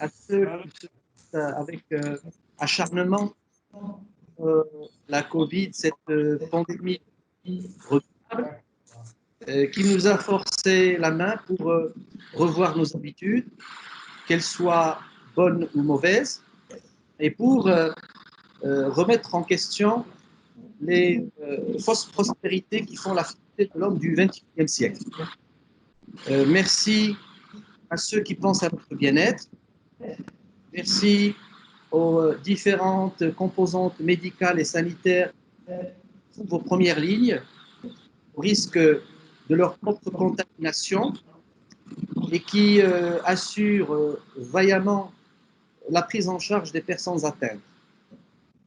à ceux qui suivent avec acharnement la Covid, cette pandémie redoutable, qui nous a forcé la main pour revoir nos habitudes, qu'elles soient bonnes ou mauvaises, et pour remettre en question les fausses prospérités qui font la fierté de l'homme du XXIe siècle. Merci à ceux qui pensent à votre bien-être. Merci aux différentes composantes médicales et sanitaires pour vos premières lignes, au risque de leur propre contamination, et qui assurent vaillamment la prise en charge des personnes atteintes.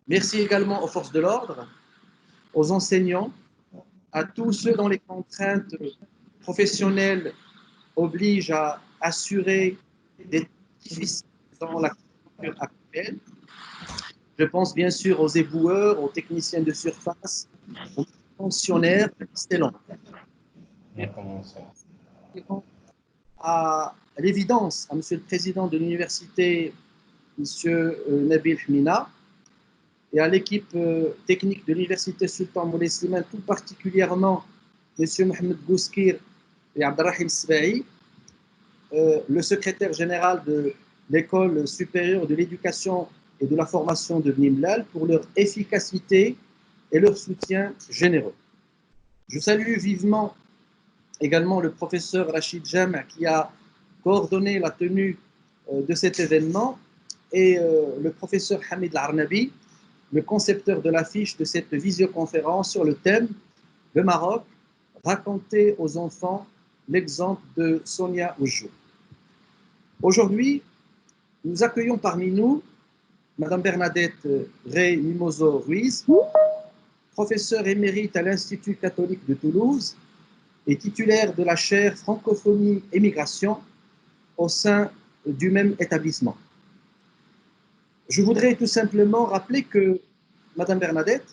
Merci également aux forces de l'ordre, aux enseignants, à tous ceux dont les contraintes professionnelles obligent à assurer des difficiles dans la culture actuelle. Je pense bien sûr aux éboueurs, aux techniciens de surface, aux fonctionnaires, c'est long. À l'évidence, à Monsieur le Président de l'Université, Monsieur Nabil Hmina, et à l'équipe technique de l'Université Sultan Moulay Slimane, tout particulièrement Monsieur Mohamed Gouskir et Abdelrahim Sbaï, le secrétaire général de l'École supérieure de l'éducation et de la formation de Bnimlal, pour leur efficacité et leur soutien généreux. Je salue vivement également le professeur Rachid Jam qui a coordonné la tenue de cet événement et le professeur Hamid Larnabi, le concepteur de l'affiche de cette visioconférence sur le thème « Le Maroc, raconter aux enfants l'exemple de Sonia Oujou ». Aujourd'hui, nous accueillons parmi nous Madame Bernadette Rey Mimoso Ruiz, professeure émérite à l'Institut catholique de Toulouse et titulaire de la chaire Francophonie et Migration au sein du même établissement. Je voudrais tout simplement rappeler que Madame Bernadette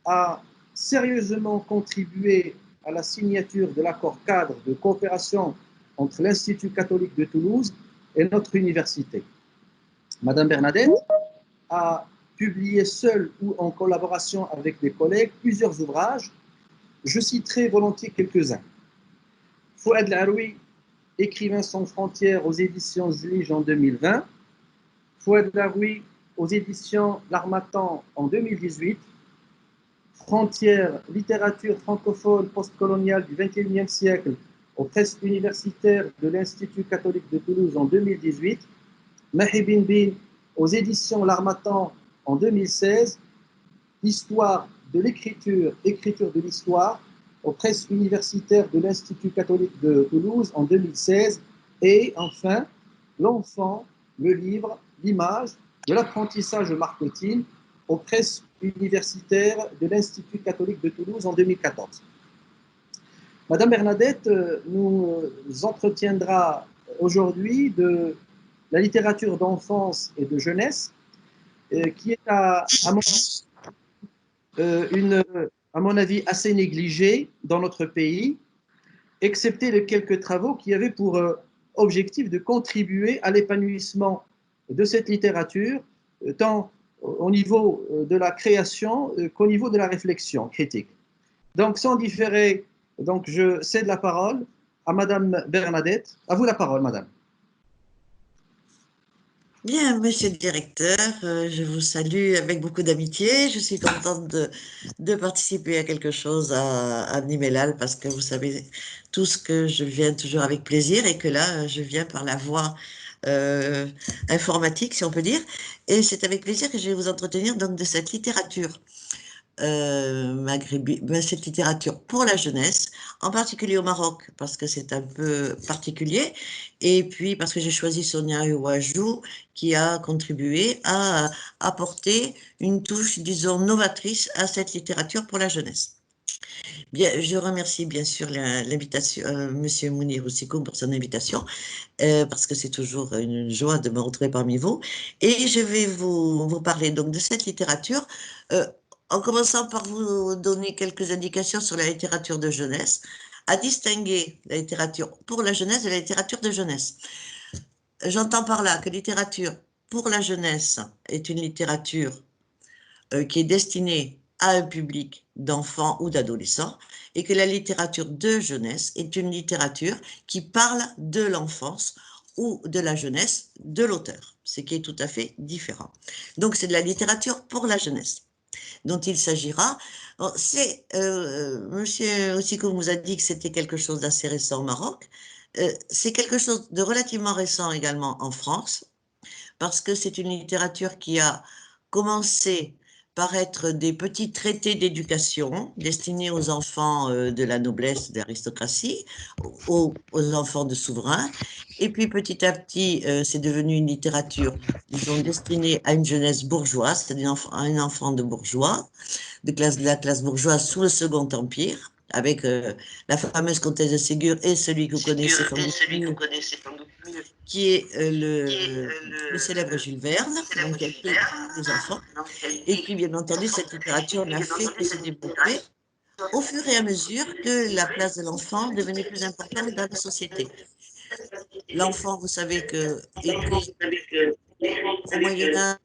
a sérieusement contribué à la signature de l'accord cadre de coopération entre l'Institut catholique de Toulouse et notre université. Madame Bernadette a publié seule ou en collaboration avec des collègues plusieurs ouvrages. Je citerai volontiers quelques-uns. Fouad Laroui, Écrivain sans frontières aux éditions Zlige en 2020. Fouad Laroui aux éditions L'Harmattan en 2018. Frontières, littérature francophone postcoloniale du XXIe siècle aux presses universitaires de l'Institut catholique de Toulouse en 2018. Mahi Bin Bin aux éditions L'Harmattan en 2016. Histoire de l'écriture, écriture de l'histoire aux presses universitaires de l'Institut catholique de Toulouse en 2016. Et enfin, L'enfant, le livre, l'image, de l'apprentissage marketing aux presses universitaires de l'Institut catholique de Toulouse en 2014. Madame Bernadette nous entretiendra aujourd'hui de la littérature d'enfance et de jeunesse, qui est à mon avis assez négligée dans notre pays, excepté les quelques travaux qui avaient pour objectif de contribuer à l'épanouissement de cette littérature, tant au niveau de la création qu'au niveau de la réflexion critique. Donc, sans différer, donc je cède la parole à Madame Bernadette. À vous la parole, Madame. Bien, monsieur le directeur, je vous salue avec beaucoup d'amitié. Je suis contente de participer à quelque chose à Bnimlal parce que vous savez tous que je viens toujours avec plaisir et que là, je viens par la voie informatique, si on peut dire. Et c'est avec plaisir que je vais vous entretenir donc de cette littérature cette littérature pour la jeunesse, en particulier au Maroc, parce que c'est un peu particulier, et puis parce que j'ai choisi Sonia Ouajou, qui a contribué à apporter une touche, disons, novatrice à cette littérature pour la jeunesse. Bien, je remercie bien sûr l'invitation, Monsieur Mounir Oussikoum pour son invitation, parce que c'est toujours une joie de me retrouver parmi vous, et je vais vous parler donc de cette littérature, en commençant par vous donner quelques indications sur la littérature de jeunesse, à distinguer la littérature pour la jeunesse et la littérature de jeunesse. j'entends par là que littérature pour la jeunesse est une littérature qui est destinée à un public d'enfants ou d'adolescents, et que la littérature de jeunesse est une littérature qui parle de l'enfance ou de la jeunesse de l'auteur, ce qui est tout à fait différent. Donc c'est de la littérature pour la jeunesse dont il s'agira. C'est, Monsieur Ossiko vous a dit que c'était quelque chose d'assez récent au Maroc. C'est quelque chose de relativement récent également en France, parce que c'est une littérature qui a commencé par être des petits traités d'éducation destinés aux enfants de la noblesse, de l'aristocratie, aux enfants de souverains. Et puis petit à petit, c'est devenu une littérature, disons, destinée à une jeunesse bourgeoise, c'est-à-dire à un enfant de bourgeois, de la classe bourgeoise sous le Second Empire, avec la fameuse comtesse de Ségur et celui que vous connaissez sans doute mieux, qui est le célèbre Jules Verne, donc qui a écrit les enfants. Et puis, bien entendu, cette littérature n'a fait que se développer au fur et à mesure que la place de l'enfant devenait plus importante dans la société. L'enfant, vous savez, était au Moyen-Âge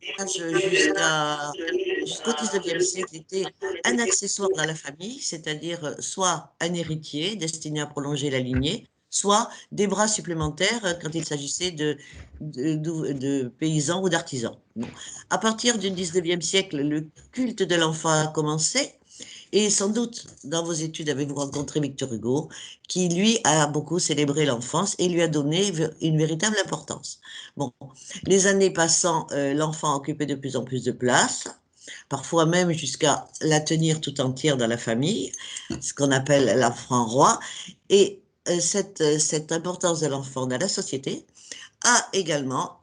jusqu'au 19e siècle, était un accessoire dans la famille, c'est-à-dire soit un héritier destiné à prolonger la lignée, soit des bras supplémentaires quand il s'agissait de paysans ou d'artisans. Bon. À partir du 19e siècle, le culte de l'enfant a commencé. Et sans doute, dans vos études, avez-vous rencontré Victor Hugo, qui, lui, a beaucoup célébré l'enfance et lui a donné une véritable importance. Bon, les années passant, l'enfant occupait de plus en plus de place, parfois même jusqu'à la tenir tout entière dans la famille, ce qu'on appelle l'enfant roi. Et cette importance de l'enfant dans la société a également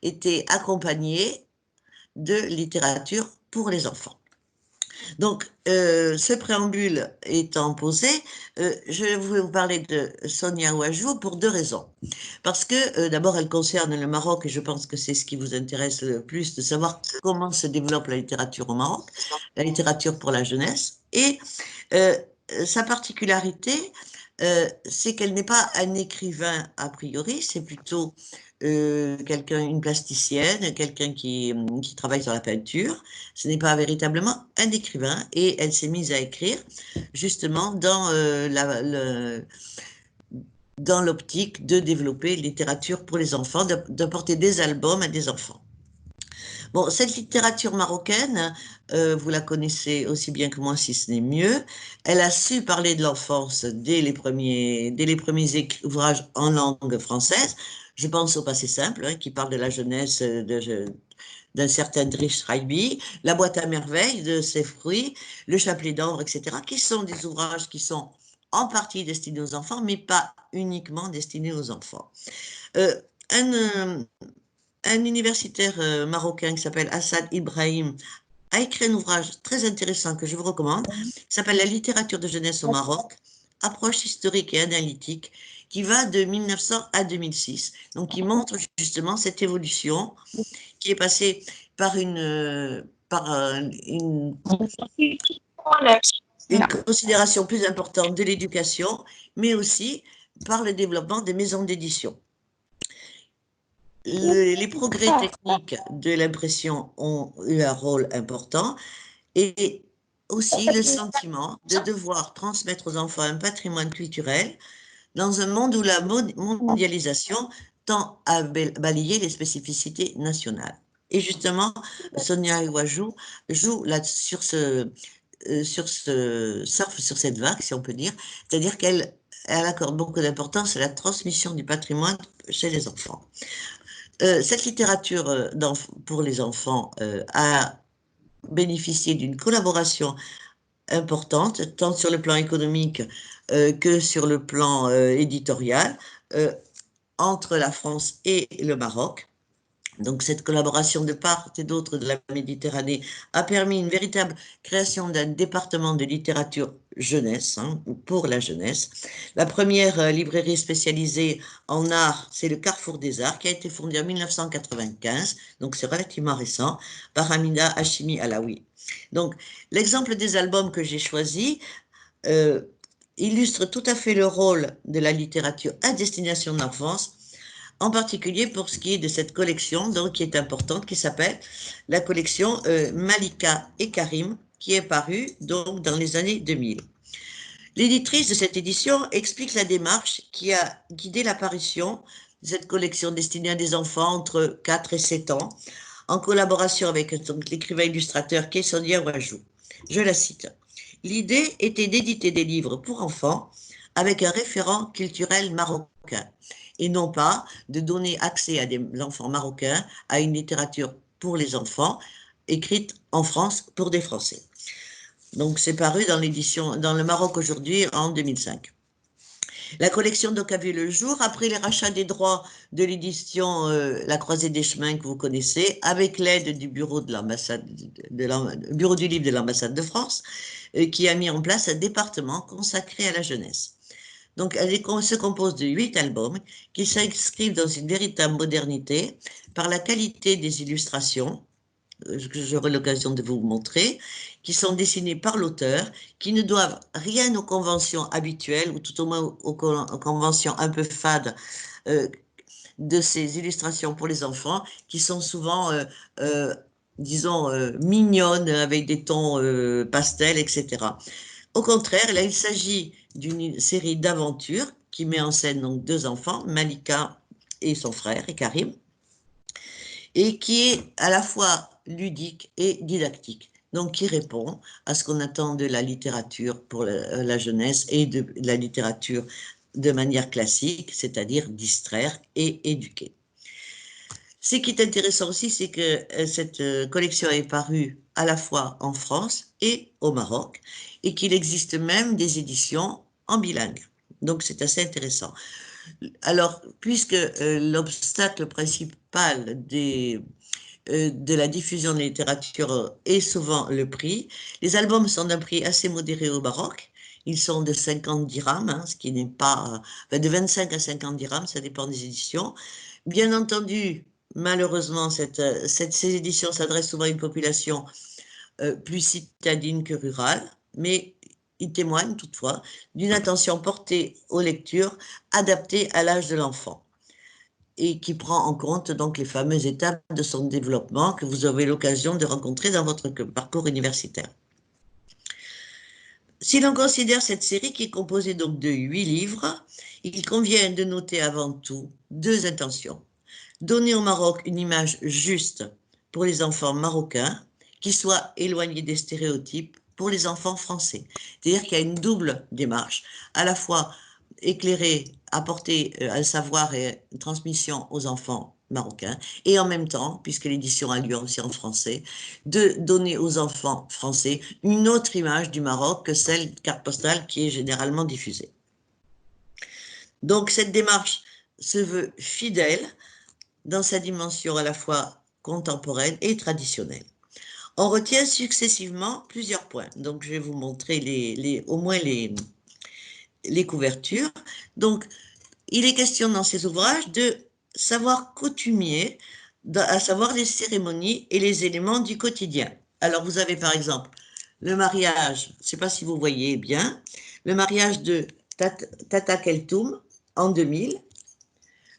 été accompagnée de littérature pour les enfants. Donc, ce préambule étant posé, je vais vous parler de Sonia Ouajou pour deux raisons. Parce que, d'abord, elle concerne le Maroc et je pense que c'est ce qui vous intéresse le plus, de savoir comment se développe la littérature au Maroc, la littérature pour la jeunesse. Et euh, sa particularité, c'est qu'elle n'est pas un écrivain a priori, c'est plutôt quelqu'un, une plasticienne, quelqu'un qui travaille sur la peinture. Ce n'est pas véritablement un écrivain et elle s'est mise à écrire justement dans l'optique de développer littérature pour les enfants, d'apporter des albums à des enfants. Bon, cette littérature marocaine, vous la connaissez aussi bien que moi, si ce n'est mieux. Elle a su parler de l'enfance dès les premiers ouvrages en langue française. Je pense au Passé simple, hein, qui parle de la jeunesse d'un certain Driss Raïbi, La boîte à merveilles de ses fruits, Le chapelet d'or, etc., qui sont des ouvrages qui sont en partie destinés aux enfants, mais pas uniquement destinés aux enfants. Euh, un, euh, un universitaire marocain qui s'appelle Assad Ibrahim a écrit un ouvrage très intéressant que je vous recommande, qui s'appelle La littérature de jeunesse au Maroc, approche historique et analytique, qui va de 1900 à 2006. Donc, qui montre justement cette évolution qui est passée par une considération plus importante de l'éducation, mais aussi par le développement des maisons d'édition. Les progrès techniques de l'impression ont eu un rôle important et aussi le sentiment de devoir transmettre aux enfants un patrimoine culturel dans un monde où la mondialisation tend à balayer les spécificités nationales. Et justement, Sonia Ouajou joue là surfe sur cette vague, si on peut dire, c'est-à-dire qu'elle accorde beaucoup d'importance à la transmission du patrimoine chez les enfants. Cette littérature pour les enfants a bénéficié d'une collaboration importante, tant sur le plan économique que sur le plan éditorial, entre la France et le Maroc. Donc cette collaboration de part et d'autre de la Méditerranée a permis une véritable création d'un département de littérature jeunesse, hein, pour la jeunesse. La première librairie spécialisée en art, c'est le Carrefour des Arts, qui a été fondé en 1995, donc c'est relativement récent, par Hamida Hachimi Alaoui. Donc l'exemple des albums que j'ai choisi illustre tout à fait le rôle de la littérature à destination de l'enfance, en particulier pour ce qui est de cette collection, donc qui est importante, qui s'appelle la collection Malika et Karim, qui est parue donc dans les années 2000. L'éditrice de cette édition explique la démarche qui a guidé l'apparition de cette collection destinée à des enfants entre 4 et 7 ans, en collaboration avec l'écrivain illustrateur Kessonia Ouajou. Je la cite. L'idée était d'éditer des livres pour enfants avec un référent culturel marocain et non pas de donner accès à des enfants marocains à une littérature pour les enfants écrite en France pour des Français. Donc, c'est paru dans l'édition dans le Maroc aujourd'hui en 2005. La collection donc a vu le jour après les rachats des droits de l'édition La Croisée des Chemins que vous connaissez, avec l'aide du bureau de l'ambassade, bureau du livre de l'ambassade de France, qui a mis en place un département consacré à la jeunesse. Donc, elle se compose de 8 albums qui s'inscrivent dans une véritable modernité par la qualité des illustrations, que j'aurai l'occasion de vous montrer, qui sont dessinés par l'auteur, qui ne doivent rien aux conventions habituelles, ou tout au moins aux conventions un peu fades de ces illustrations pour les enfants, qui sont souvent, disons, mignonnes, avec des tons pastels, etc. Au contraire, là, il s'agit d'une série d'aventures qui met en scène donc 2 enfants, Malika et son frère, et Karim, et qui est à la fois ludique et didactique, donc qui répond à ce qu'on attend de la littérature pour la jeunesse et de la littérature de manière classique, c'est-à-dire distraire et éduquer. Ce qui est intéressant aussi, c'est que cette collection est parue à la fois en France et au Maroc, et qu'il existe même des éditions en bilingue. Donc c'est assez intéressant. Alors, puisque l'obstacle principal de la diffusion de littérature est souvent le prix, les albums sont d'un prix assez modéré au Maroc. Ils sont de 50 dirhams, hein, ce qui n'est pas... de 25 à 50 dirhams, ça dépend des éditions. Bien entendu, malheureusement, ces éditions s'adressent souvent à une population plus citadine que rurale, mais ils témoignent toutefois d'une attention portée aux lectures adaptées à l'âge de l'enfant et qui prend en compte donc les fameuses étapes de son développement que vous avez l'occasion de rencontrer dans votre parcours universitaire. Si l'on considère cette série qui est composée donc de 8 livres, il convient de noter avant tout 2 intentions. Donner au Maroc une image juste pour les enfants marocains qui soit éloignée des stéréotypes pour les enfants français. C'est-à-dire qu'il y a une double démarche, à la fois éclairer, apporter un savoir et une transmission aux enfants marocains, et en même temps, puisque l'édition a lieu aussi en français, de donner aux enfants français une autre image du Maroc que celle de carte postale qui est généralement diffusée. Donc cette démarche se veut fidèle dans sa dimension à la fois contemporaine et traditionnelle. On retient successivement plusieurs points. Donc, je vais vous montrer au moins les couvertures. Donc, il est question dans ces ouvrages de savoir coutumier, à savoir les cérémonies et les éléments du quotidien. Alors, vous avez par exemple le mariage, je ne sais pas si vous voyez bien, le mariage de Tata Keltoum en 2000,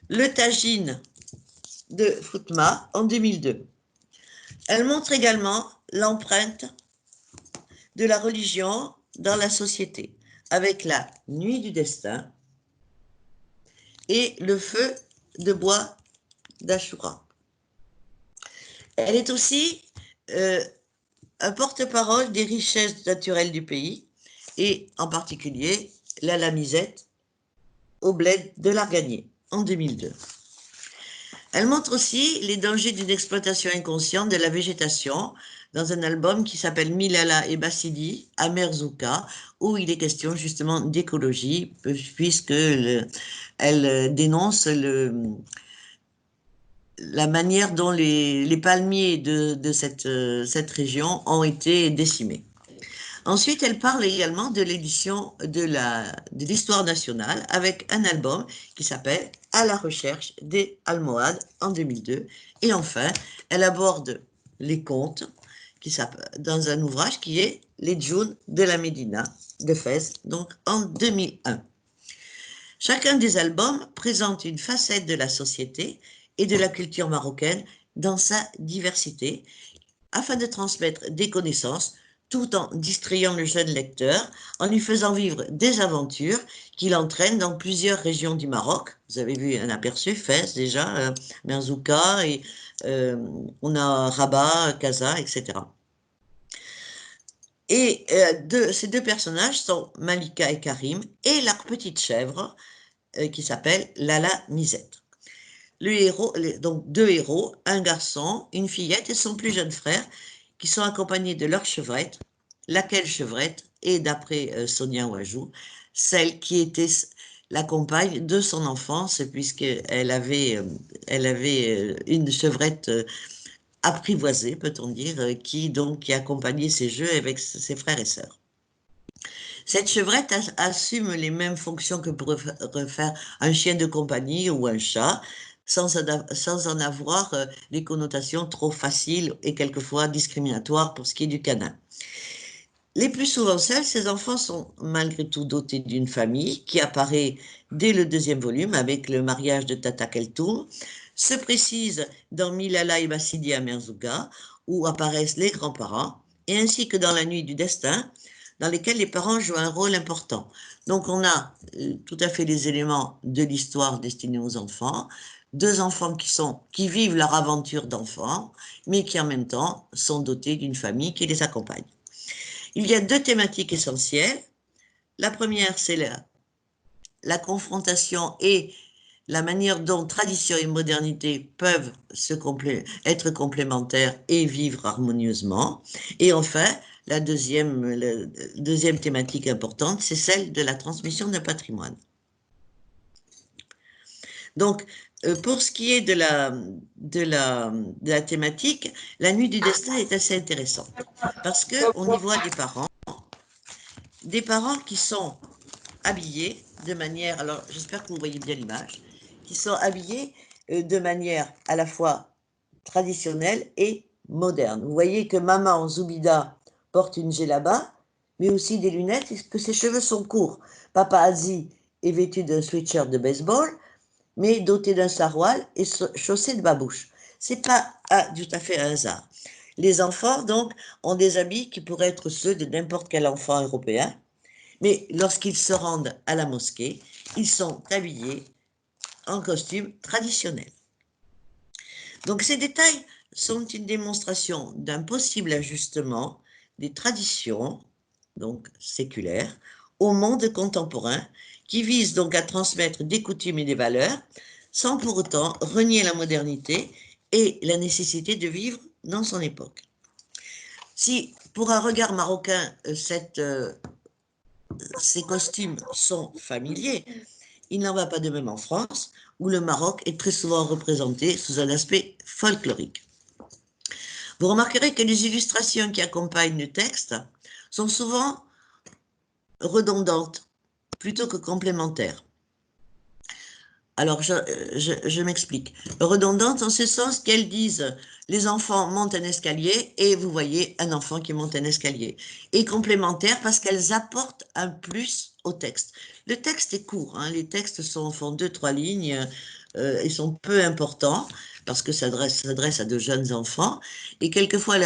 le tagine de Foutma en 2002. Elle montre également l'empreinte de la religion dans la société, avec la nuit du destin et le feu de bois d'Ashura. Elle est aussi un porte-parole des richesses naturelles du pays et en particulier la lamisette au bled de l'Arganier en 2002. Elle montre aussi les dangers d'une exploitation inconsciente de la végétation dans un album qui s'appelle Milala et Bassidi à Merzouka, où il est question justement d'écologie, puisque elle dénonce la manière dont les palmiers de cette région ont été décimés. Ensuite, elle parle également de l'édition de l'histoire nationale avec un album qui s'appelle À la recherche des Almohades en 2002. Et enfin, elle aborde les contes dans un ouvrage qui est Les Djouns de la Médina de Fès, donc en 2001. Chacun des albums présente une facette de la société et de la culture marocaine dans sa diversité, afin de transmettre des connaissances tout en distrayant le jeune lecteur, en lui faisant vivre des aventures qu'il entraîne dans plusieurs régions du Maroc. Vous avez vu un aperçu, Fès déjà, Merzouga, et on a Rabat, Casa, etc. Et ces deux personnages sont Malika et Karim, et leur petite chèvre, qui s'appelle Lala Misette. Le héros, donc deux héros, un garçon, une fillette et son plus jeune frère, qui sont accompagnés de leur chevrette, laquelle chevrette est, d'après Sonia Ouajou, celle qui était la compagne de son enfance, puisqu'elle avait, une chevrette apprivoisée, peut-on dire, qui accompagnait ses jeux avec ses frères et sœurs. Cette chevrette assume les mêmes fonctions que pourrait faire un chien de compagnie ou un chat, sans en avoir les connotations trop faciles et quelquefois discriminatoires pour ce qui est du canin. Les plus souvent seuls, ces enfants sont malgré tout dotés d'une famille qui apparaît dès le deuxième volume avec le mariage de Tata Keltoum, se précise dans Milala et Bassidi à Merzouga, où apparaissent les grands-parents, et ainsi que dans La Nuit du Destin, dans lesquels les parents jouent un rôle important. Donc on a tout à fait les éléments de l'histoire destinée aux enfants, deux enfants qui vivent leur aventure d'enfants, mais qui en même temps sont dotés d'une famille qui les accompagne. Il y a deux thématiques essentielles. La première, c'est la confrontation et la manière dont tradition et modernité peuvent être complémentaires et vivre harmonieusement. Et enfin, la deuxième thématique importante, c'est celle de la transmission d'un patrimoine. Donc, pour ce qui est de la thématique, La Nuit du Destin est assez intéressante parce qu'on y voit des parents qui sont habillés de manière, alors j'espère que vous voyez bien l'image, qui sont habillés de manière à la fois traditionnelle et moderne. Vous voyez que maman Zoubida porte une djellaba, mais aussi des lunettes et que ses cheveux sont courts. Papa Azi est vêtu d'un sweatshirt de baseball, mais doté d'un saroual et chaussé de babouche. C'est pas tout à fait un hasard. Les enfants, donc, ont des habits qui pourraient être ceux de n'importe quel enfant européen, mais lorsqu'ils se rendent à la mosquée, ils sont habillés en costume traditionnel. Donc ces détails sont une démonstration d'un possible ajustement des traditions, donc séculaires, au monde contemporain, qui vise donc à transmettre des coutumes et des valeurs, sans pour autant renier la modernité et la nécessité de vivre dans son époque. Si pour un regard marocain, ces costumes sont familiers, il n'en va pas de même en France, où le Maroc est très souvent représenté sous un aspect folklorique. Vous remarquerez que les illustrations qui accompagnent le texte sont souvent redondantes plutôt que complémentaires. Alors, je m'explique. Redondantes en ce sens qu'elles disent les enfants montent un escalier et vous voyez un enfant qui monte un escalier. Et complémentaires parce qu'elles apportent un plus au texte. Le texte est court, hein, les textes font 2-3 lignes et sont peu importants parce que ça s'adresse à de jeunes enfants. Et quelquefois,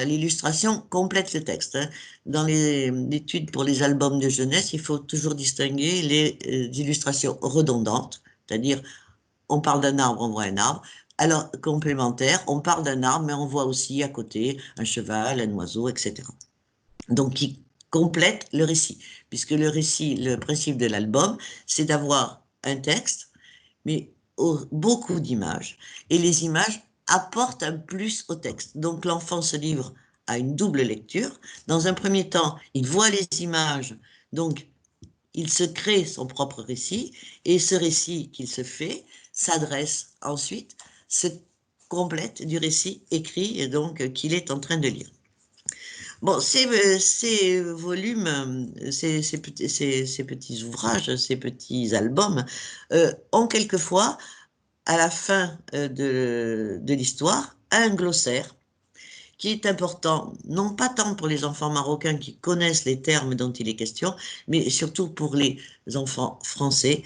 l'illustration complète le texte. Hein. Dans l'étude pour les albums de jeunesse, il faut toujours distinguer les illustrations redondantes, c'est-à-dire on parle d'un arbre, on voit un arbre. Alors, complémentaire, on parle d'un arbre, mais on voit aussi à côté un cheval, un oiseau, etc. Donc, qui complète le récit, puisque le récit, le principe de l'album, c'est d'avoir un texte, mais beaucoup d'images, et les images apportent un plus au texte. Donc l'enfant se livre à une double lecture. Dans un premier temps, il voit les images, donc il se crée son propre récit, et ce récit qu'il se fait s'adresse ensuite, se complète du récit écrit, et donc qu'il est en train de lire. Bon, ces volumes, ces petits ouvrages, ces petits albums ont quelquefois, à la fin de l'histoire, un glossaire qui est important, non pas tant pour les enfants marocains qui connaissent les termes dont il est question, mais surtout pour les enfants français,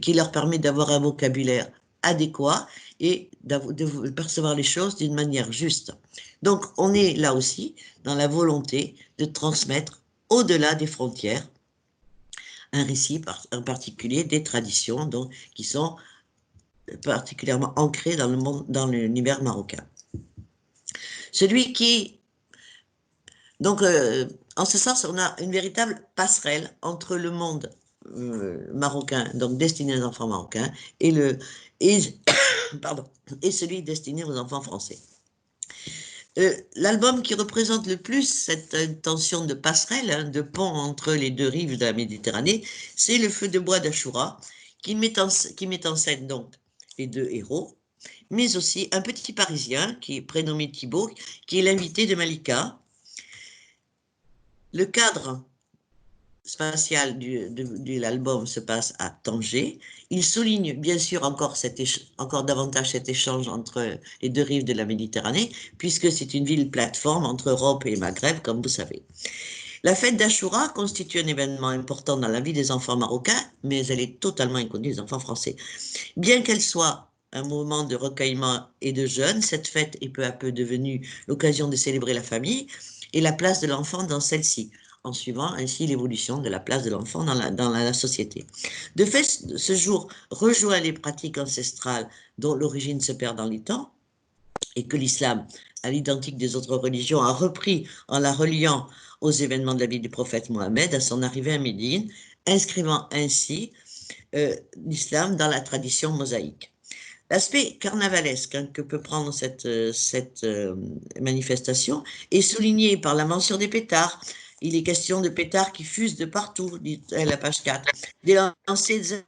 qui leur permet d'avoir un vocabulaire adéquat et de percevoir les choses d'une manière juste. Donc, on est là aussi dans la volonté de transmettre au-delà des frontières un récit en particulier des traditions donc, qui sont particulièrement ancrées dans le monde, dans l'univers marocain. Celui qui... Donc, en ce sens, on a une véritable passerelle entre le monde marocain, donc destiné aux enfants marocains, et, pardon, et celui destiné aux enfants français. L'album qui représente le plus cette intention de passerelle, hein, de pont entre les deux rives de la Méditerranée, c'est Le Feu de bois d'Achoura, qui met en scène donc les deux héros, mais aussi un petit Parisien qui est prénommé Thibaut, qui est l'invité de Malika. Le cadre spatial de l'album se passe à Tanger. Il souligne bien sûr encore davantage cet échange entre les deux rives de la Méditerranée, puisque c'est une ville plateforme entre Europe et Maghreb, comme vous savez. La fête d'Achoura constitue un événement important dans la vie des enfants marocains, mais elle est totalement inconnue des enfants français. Bien qu'elle soit un moment de recueillement et de jeûne, cette fête est peu à peu devenue l'occasion de célébrer la famille et la place de l'enfant dans celle-ci, en suivant ainsi l'évolution de la place de l'enfant dans la société. De fait, ce jour rejoint les pratiques ancestrales dont l'origine se perd dans les temps et que l'islam, à l'identique des autres religions, a repris en la reliant aux événements de la vie du prophète Mohammed à son arrivée à Médine, inscrivant ainsi l'islam dans la tradition mosaïque. L'aspect carnavalesque hein, que peut prendre cette manifestation est souligné par la mention des pétards. Il est question de pétards qui fusent de partout, dit la page 4. Des lancers de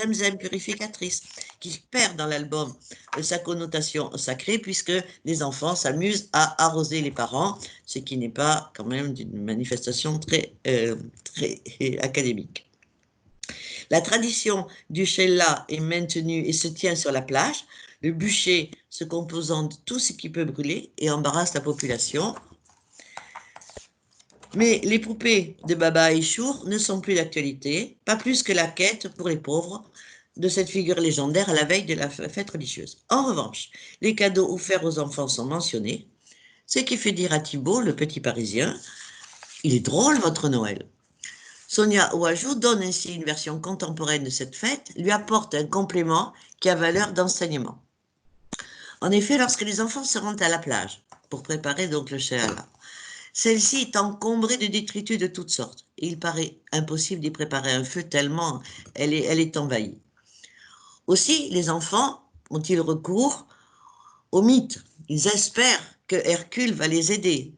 Zemzem purificatrice, qui perd dans l'album sa connotation sacrée, puisque les enfants s'amusent à arroser les parents, ce qui n'est pas quand même une manifestation très académique. La tradition du Sheila est maintenue et se tient sur la plage, le bûcher se composant de tout ce qui peut brûler et embarrasse la population. Mais les poupées de Baba et Chour ne sont plus d'actualité, pas plus que la quête pour les pauvres de cette figure légendaire à la veille de la fête religieuse. En revanche, les cadeaux offerts aux enfants sont mentionnés, ce qui fait dire à Thibaut, le petit Parisien, « Il est drôle votre Noël ». Sonia Ouajou donne ainsi une version contemporaine de cette fête, lui apporte un complément qui a valeur d'enseignement. En effet, lorsque les enfants se rendent à la plage pour préparer donc le Sheala, celle-ci est encombrée de détritus de toutes sortes et il paraît impossible d'y préparer un feu tellement elle est envahie. Aussi, les enfants ont-ils recours au mythe. Ils espèrent que Hercule va les aider,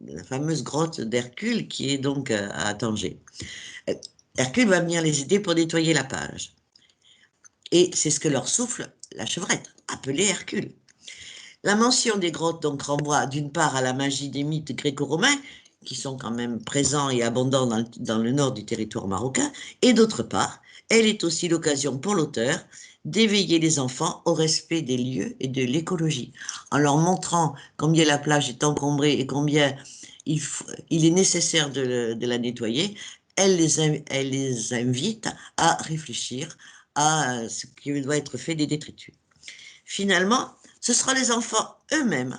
la fameuse grotte d'Hercule qui est donc à Tanger. Hercule va venir les aider pour nettoyer la plage. Et c'est ce que leur souffle la chevrette, appelée Hercule. La mention des grottes donc renvoie d'une part à la magie des mythes gréco-romains, qui sont quand même présents et abondants dans le nord du territoire marocain, et d'autre part, elle est aussi l'occasion pour l'auteur d'éveiller les enfants au respect des lieux et de l'écologie, en leur montrant combien la plage est encombrée et combien il est nécessaire de la nettoyer. Elle les invite à réfléchir à ce qui doit être fait des détritus. Finalement, ce sera les enfants eux-mêmes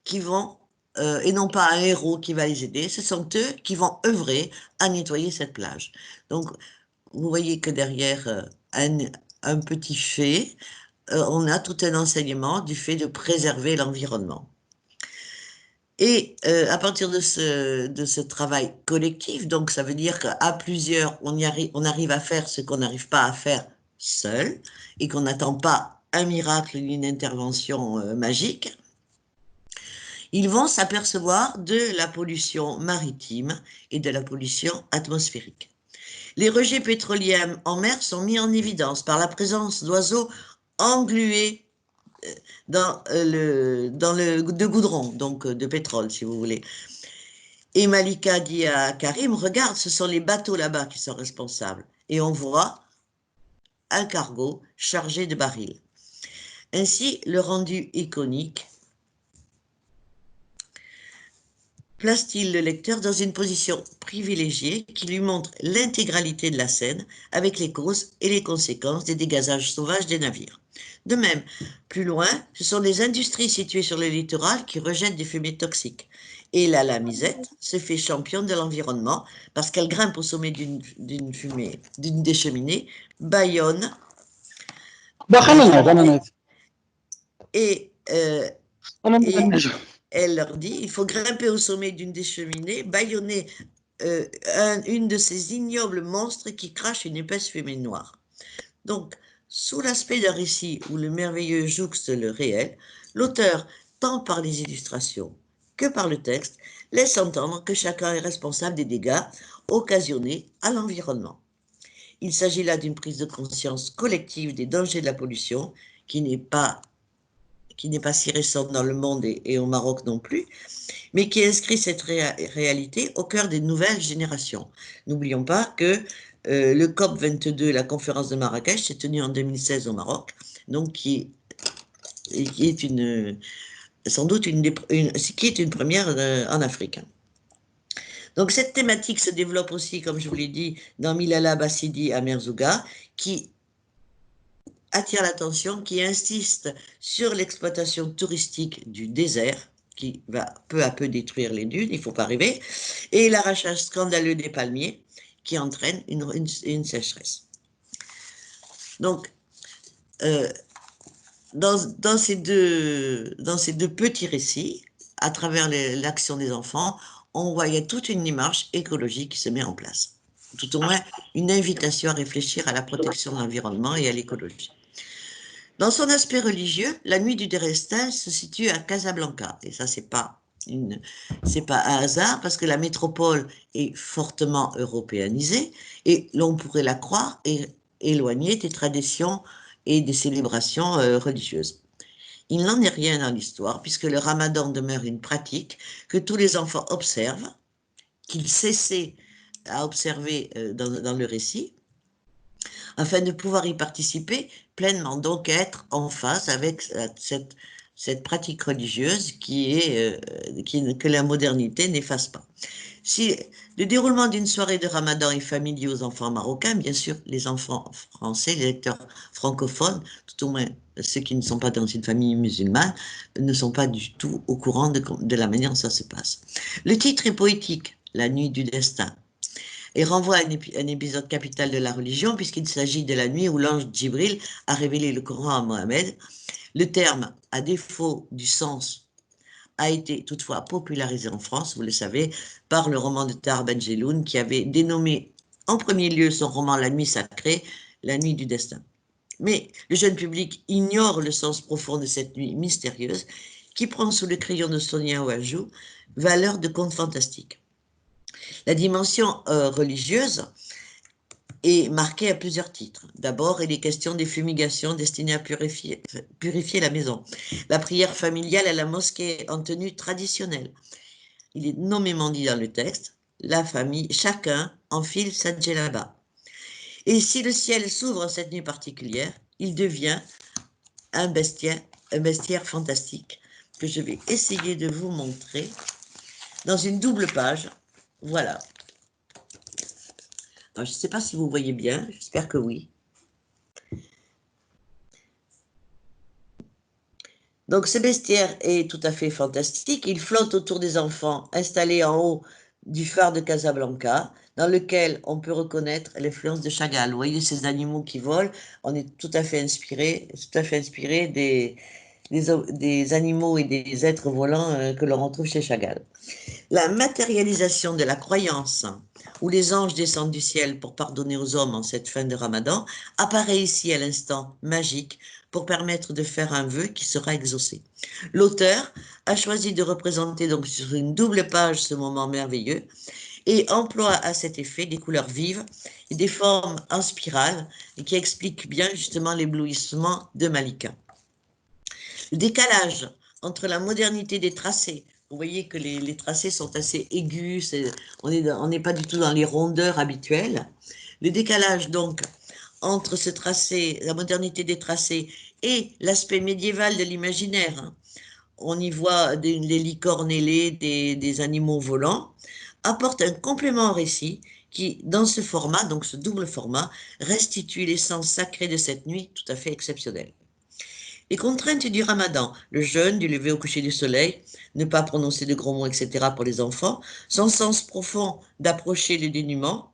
qui vont, et non pas un héros qui va les aider, ce sont eux qui vont œuvrer à nettoyer cette plage. Donc, vous voyez que derrière un petit fait, on a tout un enseignement du fait de préserver l'environnement. Et à partir de ce travail collectif, donc ça veut dire qu'à plusieurs, on arrive à faire ce qu'on n'arrive pas à faire seul et qu'on n'attend pas un miracle, une intervention magique, ils vont s'apercevoir de la pollution maritime et de la pollution atmosphérique. Les rejets pétroliers en mer sont mis en évidence par la présence d'oiseaux englués de goudron, donc de pétrole, si vous voulez. Et Malika dit à Karim, regarde, ce sont les bateaux là-bas qui sont responsables. Et on voit un cargo chargé de barils. Ainsi, le rendu iconique place-t-il le lecteur dans une position privilégiée qui lui montre l'intégralité de la scène avec les causes et les conséquences des dégazages sauvages des navires. De même, plus loin, ce sont des industries situées sur le littoral qui rejettent des fumées toxiques. Et la lamisette se fait championne de l'environnement parce qu'elle grimpe au sommet d'une des cheminées, bâillonne et, et elle leur dit, il faut grimper au sommet d'une des cheminées, bâillonner une de ces ignobles monstres qui crachent une épaisse fumée noire. Donc, sous l'aspect d'un récit où le merveilleux jouxte le réel, l'auteur, tant par les illustrations que par le texte, laisse entendre que chacun est responsable des dégâts occasionnés à l'environnement. Il s'agit là d'une prise de conscience collective des dangers de la pollution, qui n'est pas si récente dans le monde et au Maroc non plus, mais qui inscrit cette réalité au cœur des nouvelles générations. N'oublions pas que le COP22, la conférence de Marrakech, s'est tenue en 2016 au Maroc, donc qui est sans doute qui est une première en Afrique. Donc cette thématique se développe aussi, comme je vous l'ai dit, dans Milala Bassidi à Merzouga, qui attire l'attention, qui insiste sur l'exploitation touristique du désert, qui va peu à peu détruire les dunes, il ne faut pas rêver, et l'arrachage scandaleux des palmiers, qui entraîne une sécheresse. Donc, dans ces deux petits récits, à travers l'action des enfants, on voyait toute une démarche écologique qui se met en place. Tout au moins, une invitation à réfléchir à la protection de l'environnement et à l'écologie. Dans son aspect religieux, la nuit du destin se situe à Casablanca. Et ça, c'est pas un hasard parce que la métropole est fortement européanisée et l'on pourrait la croire éloignée des traditions et des célébrations religieuses. Il n'en est rien dans l'histoire puisque le ramadan demeure une pratique que tous les enfants observent, qu'ils cessaient à observer dans le récit, afin de pouvoir y participer pleinement, donc être en phase avec cette pratique religieuse que la modernité n'efface pas. Si le déroulement d'une soirée de Ramadan est familier aux enfants marocains, bien sûr, les enfants français, les lecteurs francophones, tout au moins ceux qui ne sont pas dans une famille musulmane, ne sont pas du tout au courant de la manière dont ça se passe. Le titre est poétique, La nuit du destin, et renvoie à un épisode capital de la religion, puisqu'il s'agit de la nuit où l'ange Djibril a révélé le Coran à Mohammed. Le terme, à défaut du sens, a été toutefois popularisé en France, vous le savez, par le roman de Tahar Ben Jelloun, qui avait dénommé en premier lieu son roman La nuit sacrée, La nuit du destin. Mais le jeune public ignore le sens profond de cette nuit mystérieuse, qui prend sous le crayon de Sonia Ouajou valeur de conte fantastique. La dimension religieuse est marquée à plusieurs titres. D'abord, il est question des fumigations destinées à purifier la maison. La prière familiale à la mosquée en tenue traditionnelle. Il est nommément dit dans le texte, la famille, chacun enfile sa djellaba. Et si le ciel s'ouvre cette nuit particulière, il devient un bestiaire fantastique que je vais essayer de vous montrer dans une double page. Voilà. Alors, je ne sais pas si vous voyez bien, j'espère que oui. Donc ce bestiaire est tout à fait fantastique. Il flotte autour des enfants installés en haut du phare de Casablanca, dans lequel on peut reconnaître l'influence de Chagall. Vous voyez ces animaux qui volent, on est tout à fait inspiré des animaux et des êtres volants que l'on retrouve chez Chagall. La matérialisation de la croyance où les anges descendent du ciel pour pardonner aux hommes en cette fin de Ramadan apparaît ici à l'instant magique pour permettre de faire un vœu qui sera exaucé. L'auteur a choisi de représenter donc sur une double page ce moment merveilleux et emploie à cet effet des couleurs vives et des formes en spirale et qui expliquent bien justement l'éblouissement de Malika. Le décalage entre la modernité des tracés, vous voyez que les tracés sont assez aigus, on n'est pas du tout dans les rondeurs habituelles. Le décalage donc entre ce tracé, la modernité des tracés et l'aspect médiéval de l'imaginaire. on y voit des licornes ailées, des animaux volants, apporte un complément au récit qui, dans ce format, donc ce double format, restitue l'essence sacrée de cette nuit tout à fait exceptionnelle. Les contraintes du ramadan, le jeûne, du lever au coucher du soleil, ne pas prononcer de gros mots, etc. pour les enfants, son sens profond d'approcher le dénuement.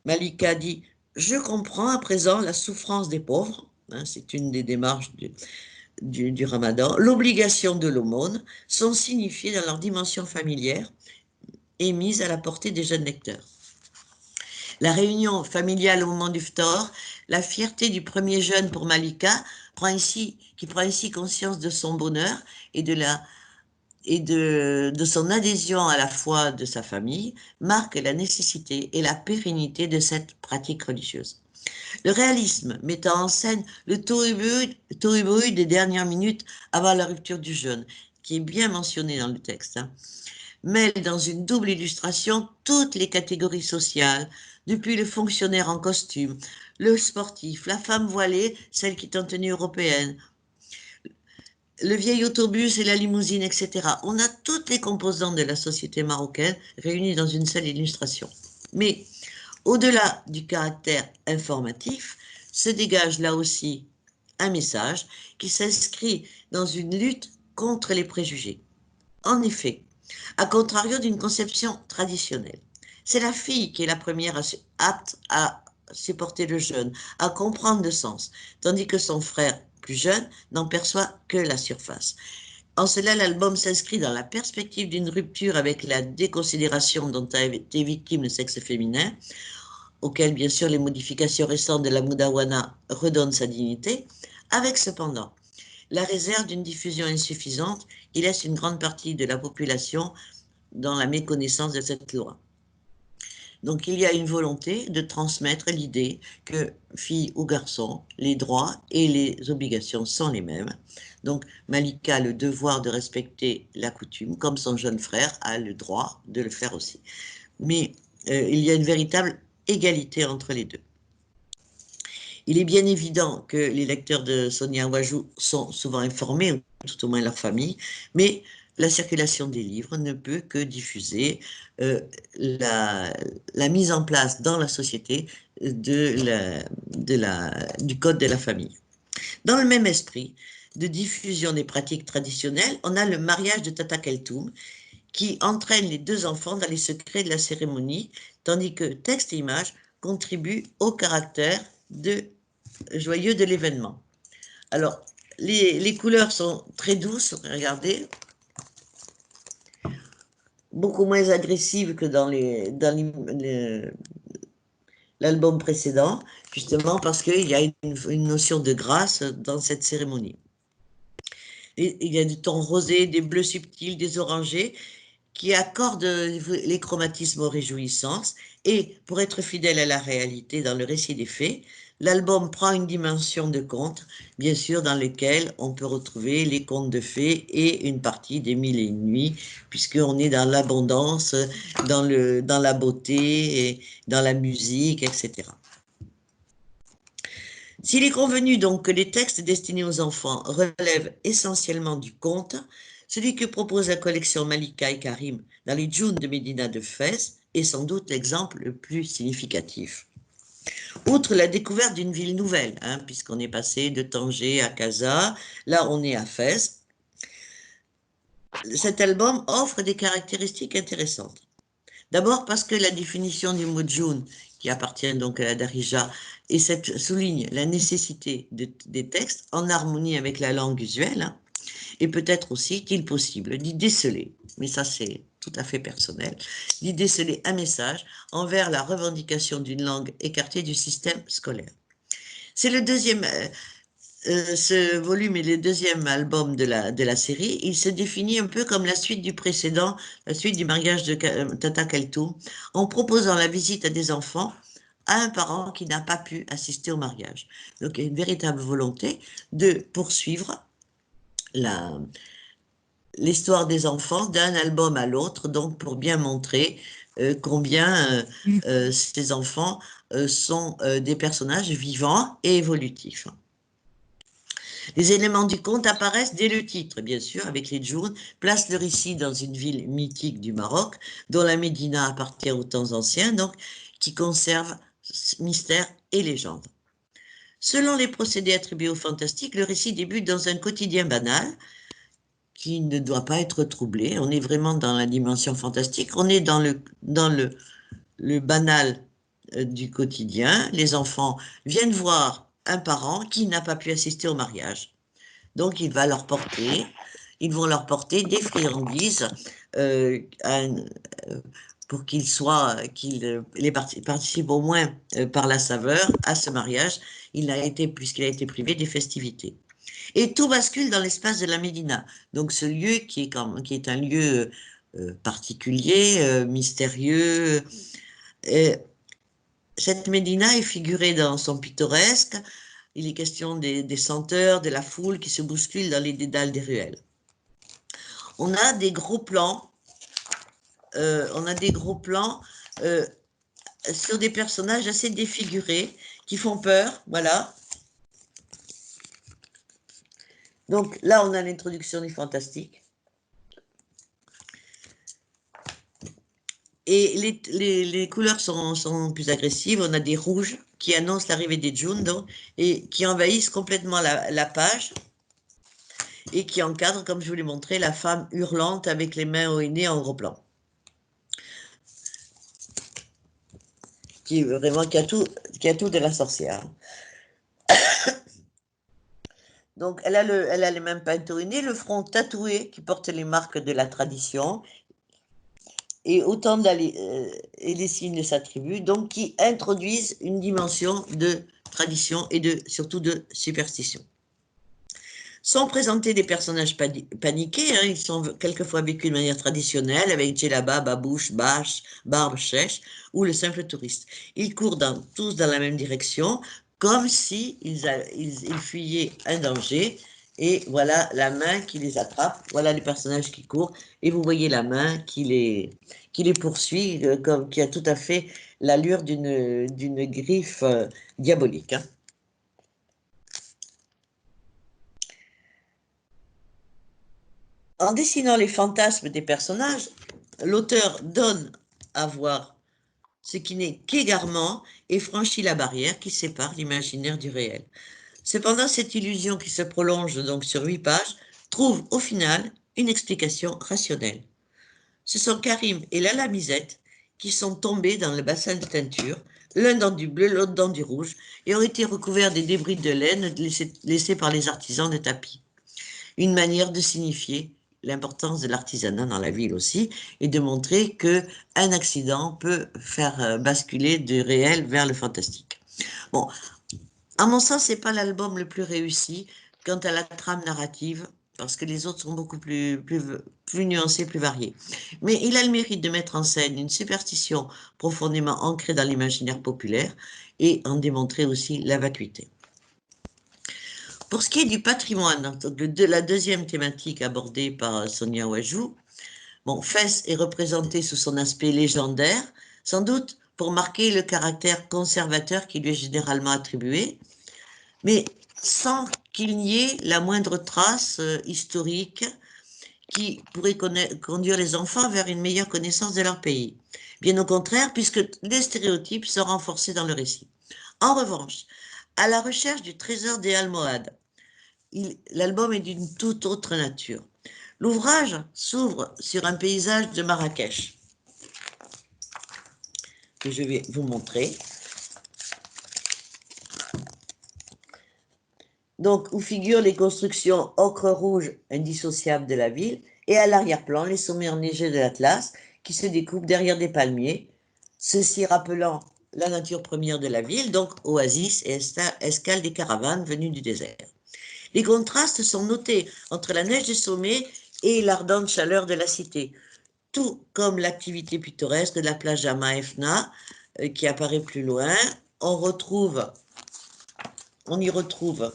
Malika dit « Je comprends à présent la souffrance des pauvres », c'est une des démarches du ramadan, l'obligation de l'aumône sont signifiées dans leur dimension familière et mises à la portée des jeunes lecteurs. La réunion familiale au moment du ftor, la fierté du premier jeûne pour Malika, qui prend ici conscience de son bonheur et de son adhésion à la foi de sa famille, marque la nécessité et la pérennité de cette pratique religieuse. Le réalisme mettant en scène le tohu-bohu des dernières minutes avant la rupture du jeûne, qui est bien mentionné dans le texte, mêle dans une double illustration toutes les catégories sociales, depuis le fonctionnaire en costume, le sportif, la femme voilée, celle qui est en tenue européenne, le vieil autobus et la limousine, etc. On a toutes les composantes de la société marocaine réunies dans une seule illustration. Mais au-delà du caractère informatif, se dégage là aussi un message qui s'inscrit dans une lutte contre les préjugés. En effet, à contrario d'une conception traditionnelle, c'est la fille qui est la première apte à supporter le jeûne, à comprendre le sens, tandis que son frère plus jeune n'en perçoit que la surface. En cela, l'album s'inscrit dans la perspective d'une rupture avec la déconsidération dont a été victime le sexe féminin, auquel bien sûr les modifications récentes de la Moudawana redonnent sa dignité, avec cependant la réserve d'une diffusion insuffisante qui laisse une grande partie de la population dans la méconnaissance de cette loi. Donc il y a une volonté de transmettre l'idée que, fille ou garçon, les droits et les obligations sont les mêmes. Donc Malika a le devoir de respecter la coutume, comme son jeune frère a le droit de le faire aussi. Mais il y a une véritable égalité entre les deux. Il est bien évident que les lecteurs de Sonia Ouajou sont souvent informés, ou tout au moins leur famille, mais la circulation des livres ne peut que diffuser la mise en place dans la société du code de la famille. Dans le même esprit de diffusion des pratiques traditionnelles, on a le mariage de Tata Keltoum qui entraîne les deux enfants dans les secrets de la cérémonie, tandis que texte et image contribuent au caractère joyeux de l'événement. Alors, les couleurs sont très douces, regardez, beaucoup moins agressives que dans l'album précédent, justement parce qu'il y a une notion de grâce dans cette cérémonie. Et il y a du ton rosé, des bleus subtils, des orangés, qui accorde les chromatismes aux réjouissances, et pour être fidèle à la réalité dans le récit des faits, l'album prend une dimension de conte, bien sûr, dans lequel on peut retrouver les contes de fées et une partie des Mille et une nuits, puisqu'on est dans l'abondance, dans la beauté, et dans la musique, etc. S'il est convenu donc que les textes destinés aux enfants relèvent essentiellement du conte, celui que propose la collection Malika et Karim dans les djouns de Médina de Fès est sans doute l'exemple le plus significatif. Outre la découverte d'une ville nouvelle, puisqu'on est passé de Tanger à Casa, là on est à Fès, cet album offre des caractéristiques intéressantes. D'abord parce que la définition du mot djoun, qui appartient donc à la Darija, et souligne la nécessité des textes en harmonie avec la langue usuelle, et peut-être aussi est-il possible d'y déceler, mais ça c'est tout à fait personnel, d'y déceler un message envers la revendication d'une langue écartée du système scolaire. C'est le deuxième, ce volume est le deuxième album de la série. Il se définit un peu comme la suite du précédent, la suite du mariage de Tata Keltoum, en proposant la visite à des enfants à un parent qui n'a pas pu assister au mariage. Donc il y a une véritable volonté de poursuivre l'histoire des enfants d'un album à l'autre, donc pour bien montrer combien ces enfants sont des personnages vivants et évolutifs. Les éléments du conte apparaissent dès le titre, bien sûr, avec les djouns, place le récit dans une ville mythique du Maroc, dont la Médina appartient aux temps anciens, donc qui conserve mystère et légende. Selon les procédés attribués au fantastique, le récit débute dans un quotidien banal qui ne doit pas être troublé. On est vraiment dans la dimension fantastique, on est dans le banal du quotidien. Les enfants viennent voir un parent qui n'a pas pu assister au mariage. Donc, ils vont leur porter des friandises pour qu'ils participent au moins par la saveur à ce mariage, puisqu'il a été privé des festivités. Et tout bascule dans l'espace de la Médina. Donc, ce lieu qui est un lieu particulier, mystérieux. Cette Médina est figurée dans son pittoresque. Il est question des senteurs, de la foule qui se bouscule dans les dédales des ruelles. On a des gros plans, sur des personnages assez défigurés qui font peur, voilà. Donc là, on a l'introduction du fantastique. Et les couleurs sont plus agressives. On a des rouges qui annoncent l'arrivée des djunns et qui envahissent complètement la page et qui encadrent, comme je vous l'ai montré, la femme hurlante avec les mains au nez en gros plan. Qui a tout de la sorcière. Donc, elle a les mains peintes au nez, le front tatoué qui porte les marques de la tradition et autant et les signes s'attribuent, donc qui introduisent une dimension de tradition et surtout de superstition. Sont présentés des personnages paniqués, ils sont quelquefois vécus de manière traditionnelle, avec djellaba, babouche, bâche, barbe, chèche, ou le simple touriste. Ils courent tous dans la même direction, comme s'ils fuyaient un danger, et voilà la main qui les attrape, voilà les personnages qui courent, et vous voyez la main qui les poursuit, qui a tout à fait l'allure d'une griffe diabolique. En dessinant les fantasmes des personnages, l'auteur donne à voir ce qui n'est qu'égarement et franchit la barrière qui sépare l'imaginaire du réel. Cependant, cette illusion qui se prolonge donc sur 8 pages trouve au final une explication rationnelle. Ce sont Karim et Lala Misette qui sont tombés dans le bassin de teinture, l'un dans du bleu, l'autre dans du rouge, et ont été recouverts des débris de laine laissés par les artisans de tapis. Une manière de signifier l'importance de l'artisanat dans la ville aussi, et de montrer qu'un accident peut faire basculer du réel vers le fantastique. Bon, à mon sens, ce n'est pas l'album le plus réussi quant à la trame narrative, parce que les autres sont beaucoup plus nuancés, plus variés. Mais il a le mérite de mettre en scène une superstition profondément ancrée dans l'imaginaire populaire et en démontrer aussi la vacuité. Pour ce qui est du patrimoine, de la deuxième thématique abordée par Sonia Ouajou, Fès est représenté sous son aspect légendaire, sans doute pour marquer le caractère conservateur qui lui est généralement attribué, mais sans qu'il n'y ait la moindre trace historique qui pourrait conduire les enfants vers une meilleure connaissance de leur pays. Bien au contraire, puisque les stéréotypes sont renforcés dans le récit. En revanche, à la recherche du trésor des Almohades, l'album est d'une toute autre nature. L'ouvrage s'ouvre sur un paysage de Marrakech, que je vais vous montrer. Donc, où figurent les constructions ocre rouge indissociables de la ville, et à l'arrière-plan, les sommets enneigés de l'Atlas, qui se découpent derrière des palmiers, ceci rappelant la nature première de la ville, donc oasis et escale des caravanes venues du désert. Les contrastes sont notés entre la neige des sommets et l'ardente chaleur de la cité, tout comme l'activité pittoresque de la plage Jama Efna qui apparaît plus loin. On y retrouve,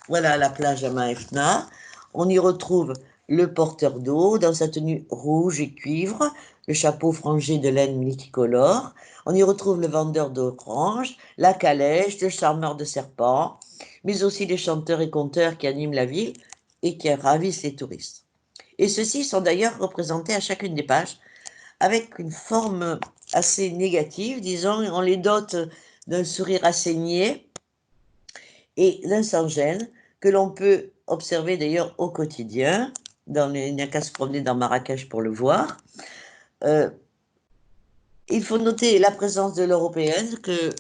voilà la plage Jama Efna, on y retrouve le porteur d'eau dans sa tenue rouge et cuivre, le chapeau frangé de laine multicolore. On y retrouve le vendeur d'oranges, la calèche, le charmeur de serpents, mais aussi les chanteurs et conteurs qui animent la ville et qui ravissent les touristes. Et ceux-ci sont d'ailleurs représentés à chacune des pages avec une forme assez négative, disons, on les dote d'un sourire assez niais et d'un sans-gêne que l'on peut observer d'ailleurs au quotidien. Il n'y a qu'à se promener dans Marrakech pour le voir. Euh, il faut noter la présence de l'européenne que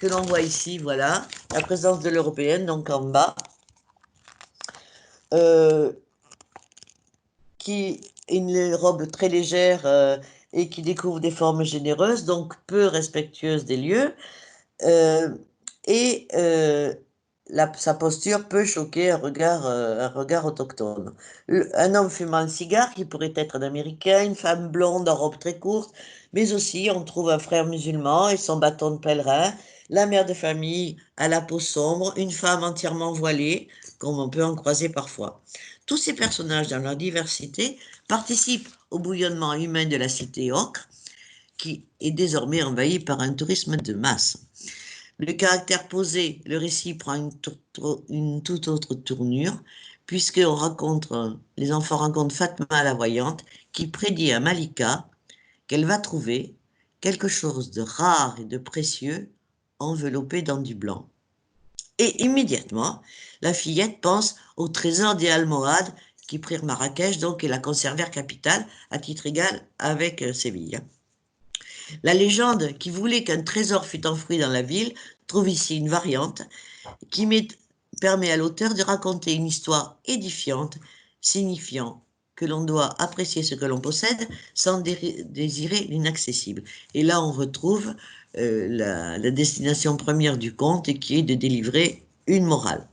l'on voit ici, voilà, la présence de l'européenne, donc en bas, euh, qui est une robe très légère et qui découvre des formes généreuses, donc peu respectueuses des lieux. Euh, et sa posture peut choquer un regard autochtone. Un homme fumant un cigare, qui pourrait être un Américain, une femme blonde en robe très courte, mais aussi on trouve un frère musulman et son bâton de pèlerin, la mère de famille à la peau sombre, une femme entièrement voilée, comme on peut en croiser parfois. Tous ces personnages, dans leur diversité, participent au bouillonnement humain de la cité ocre, qui est désormais envahie par un tourisme de masse. Le caractère posé, le récit prend une toute autre tournure, puisque les enfants rencontrent Fatma la voyante, qui prédit à Malika qu'elle va trouver quelque chose de rare et de précieux enveloppé dans du blanc. Et immédiatement, la fillette pense au trésor des Almohades qui prirent Marrakech donc, et la conservèrent capitale à titre égal avec Séville. La légende qui voulait qu'un trésor fût enfoui dans la ville trouve ici une variante qui permet à l'auteur de raconter une histoire édifiante, signifiant que l'on doit apprécier ce que l'on possède sans désirer l'inaccessible. Et là, on retrouve la destination première du conte qui est de délivrer une morale.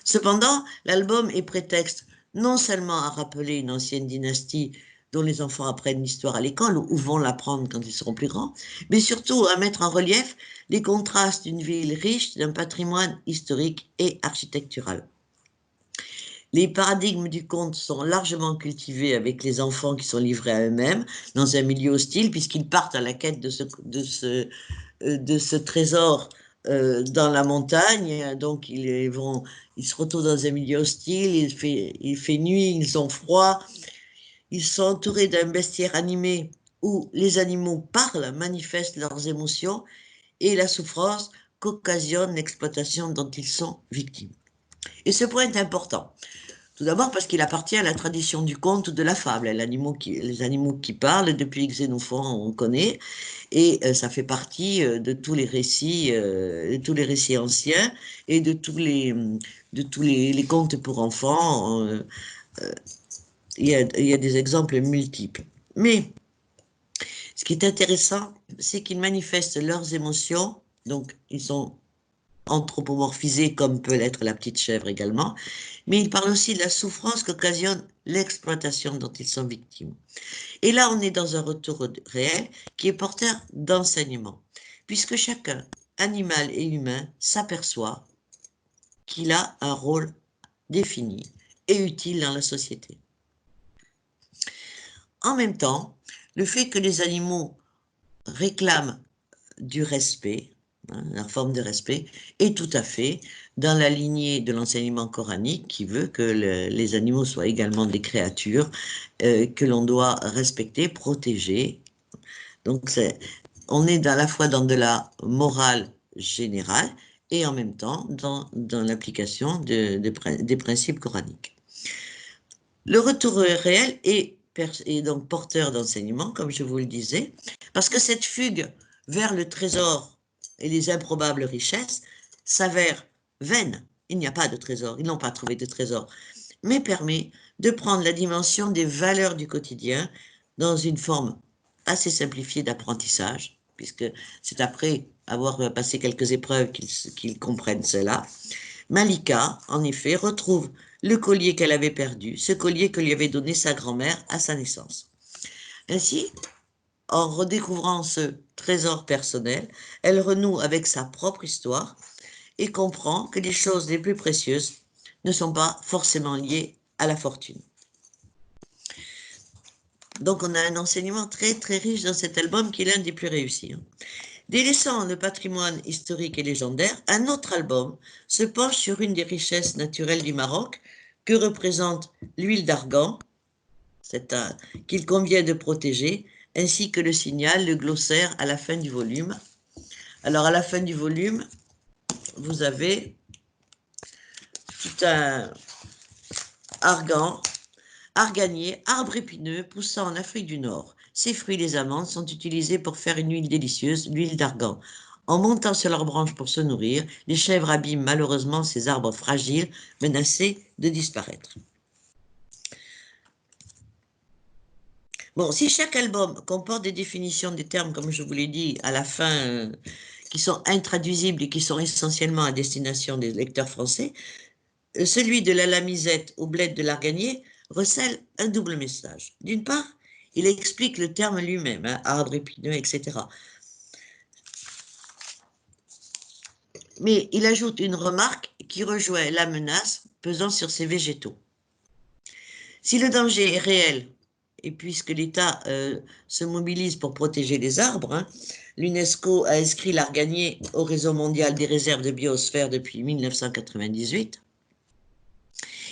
Cependant, l'album est prétexte non seulement à rappeler une ancienne dynastie dont les enfants apprennent l'histoire à l'école ou vont l'apprendre quand ils seront plus grands, mais surtout à mettre en relief les contrastes d'une ville riche d'un patrimoine historique et architectural. Les paradigmes du conte sont largement cultivés avec les enfants qui sont livrés à eux-mêmes dans un milieu hostile puisqu'ils partent à la quête de ce trésor dans la montagne. Donc ils se retrouvent dans un milieu hostile, il fait nuit, ils ont froid, ils sont entourés d'un bestiaire animé où les animaux parlent, manifestent leurs émotions et la souffrance qu'occasionne l'exploitation dont ils sont victimes. Et ce point est important. Tout d'abord parce qu'il appartient à la tradition du conte ou de la fable. Les animaux qui parlent, depuis Xénophon, on connaît, et ça fait partie de tous les récits anciens et de tous les contes pour enfants. Il y a des exemples multiples. Mais ce qui est intéressant, c'est qu'ils manifestent leurs émotions, donc ils sont anthropomorphisés comme peut l'être la petite chèvre également, mais ils parlent aussi de la souffrance qu'occasionne l'exploitation dont ils sont victimes. Et là, on est dans un retour réel qui est porteur d'enseignement, puisque chacun, animal et humain, s'aperçoit qu'il a un rôle défini et utile dans la société. En même temps, le fait que les animaux réclament du respect, la forme de respect, est tout à fait dans la lignée de l'enseignement coranique qui veut que les animaux soient également des créatures que l'on doit respecter, protéger. Donc on est à la fois dans de la morale générale et en même temps dans l'application des principes coraniques. Le retour réel est donc porteur d'enseignement, comme je vous le disais, parce que cette fugue vers le trésor et les improbables richesses s'avère vaine. Il n'y a pas de trésor, ils n'ont pas trouvé de trésor, mais permet de prendre la dimension des valeurs du quotidien dans une forme assez simplifiée d'apprentissage, puisque c'est après avoir passé quelques épreuves qu'ils comprennent cela. Malika, en effet, retrouve le collier qu'elle avait perdu, ce collier que lui avait donné sa grand-mère à sa naissance. Ainsi, en redécouvrant ce trésor personnel, elle renoue avec sa propre histoire et comprend que les choses les plus précieuses ne sont pas forcément liées à la fortune. Donc, on a un enseignement très, très riche dans cet album qui est l'un des plus réussis. Délaissant le patrimoine historique et légendaire, un autre album se penche sur une des richesses naturelles du Maroc que représente l'huile d'argan, qu'il convient de protéger, ainsi que le signal, le glossaire à la fin du volume. Alors, à la fin du volume, vous avez tout un arganier, arbre épineux poussant en Afrique du Nord. Ces fruits, les amandes, sont utilisés pour faire une huile délicieuse, l'huile d'argan. En montant sur leurs branches pour se nourrir, les chèvres abîment malheureusement ces arbres fragiles, menacés de disparaître. Bon, si chaque album comporte des définitions des termes, comme je vous l'ai dit, à la fin, qui sont intraduisibles et qui sont essentiellement à destination des lecteurs français, celui de la lamisette au bled de l'arganier recèle un double message. D'une part, il explique le terme lui-même, arbre épineux, etc. Mais il ajoute une remarque qui rejoint la menace pesant sur ces végétaux. Si le danger est réel, et puisque l'État se mobilise pour protéger les arbres, l'UNESCO a inscrit l'arganier au réseau mondial des réserves de biosphère depuis 1998,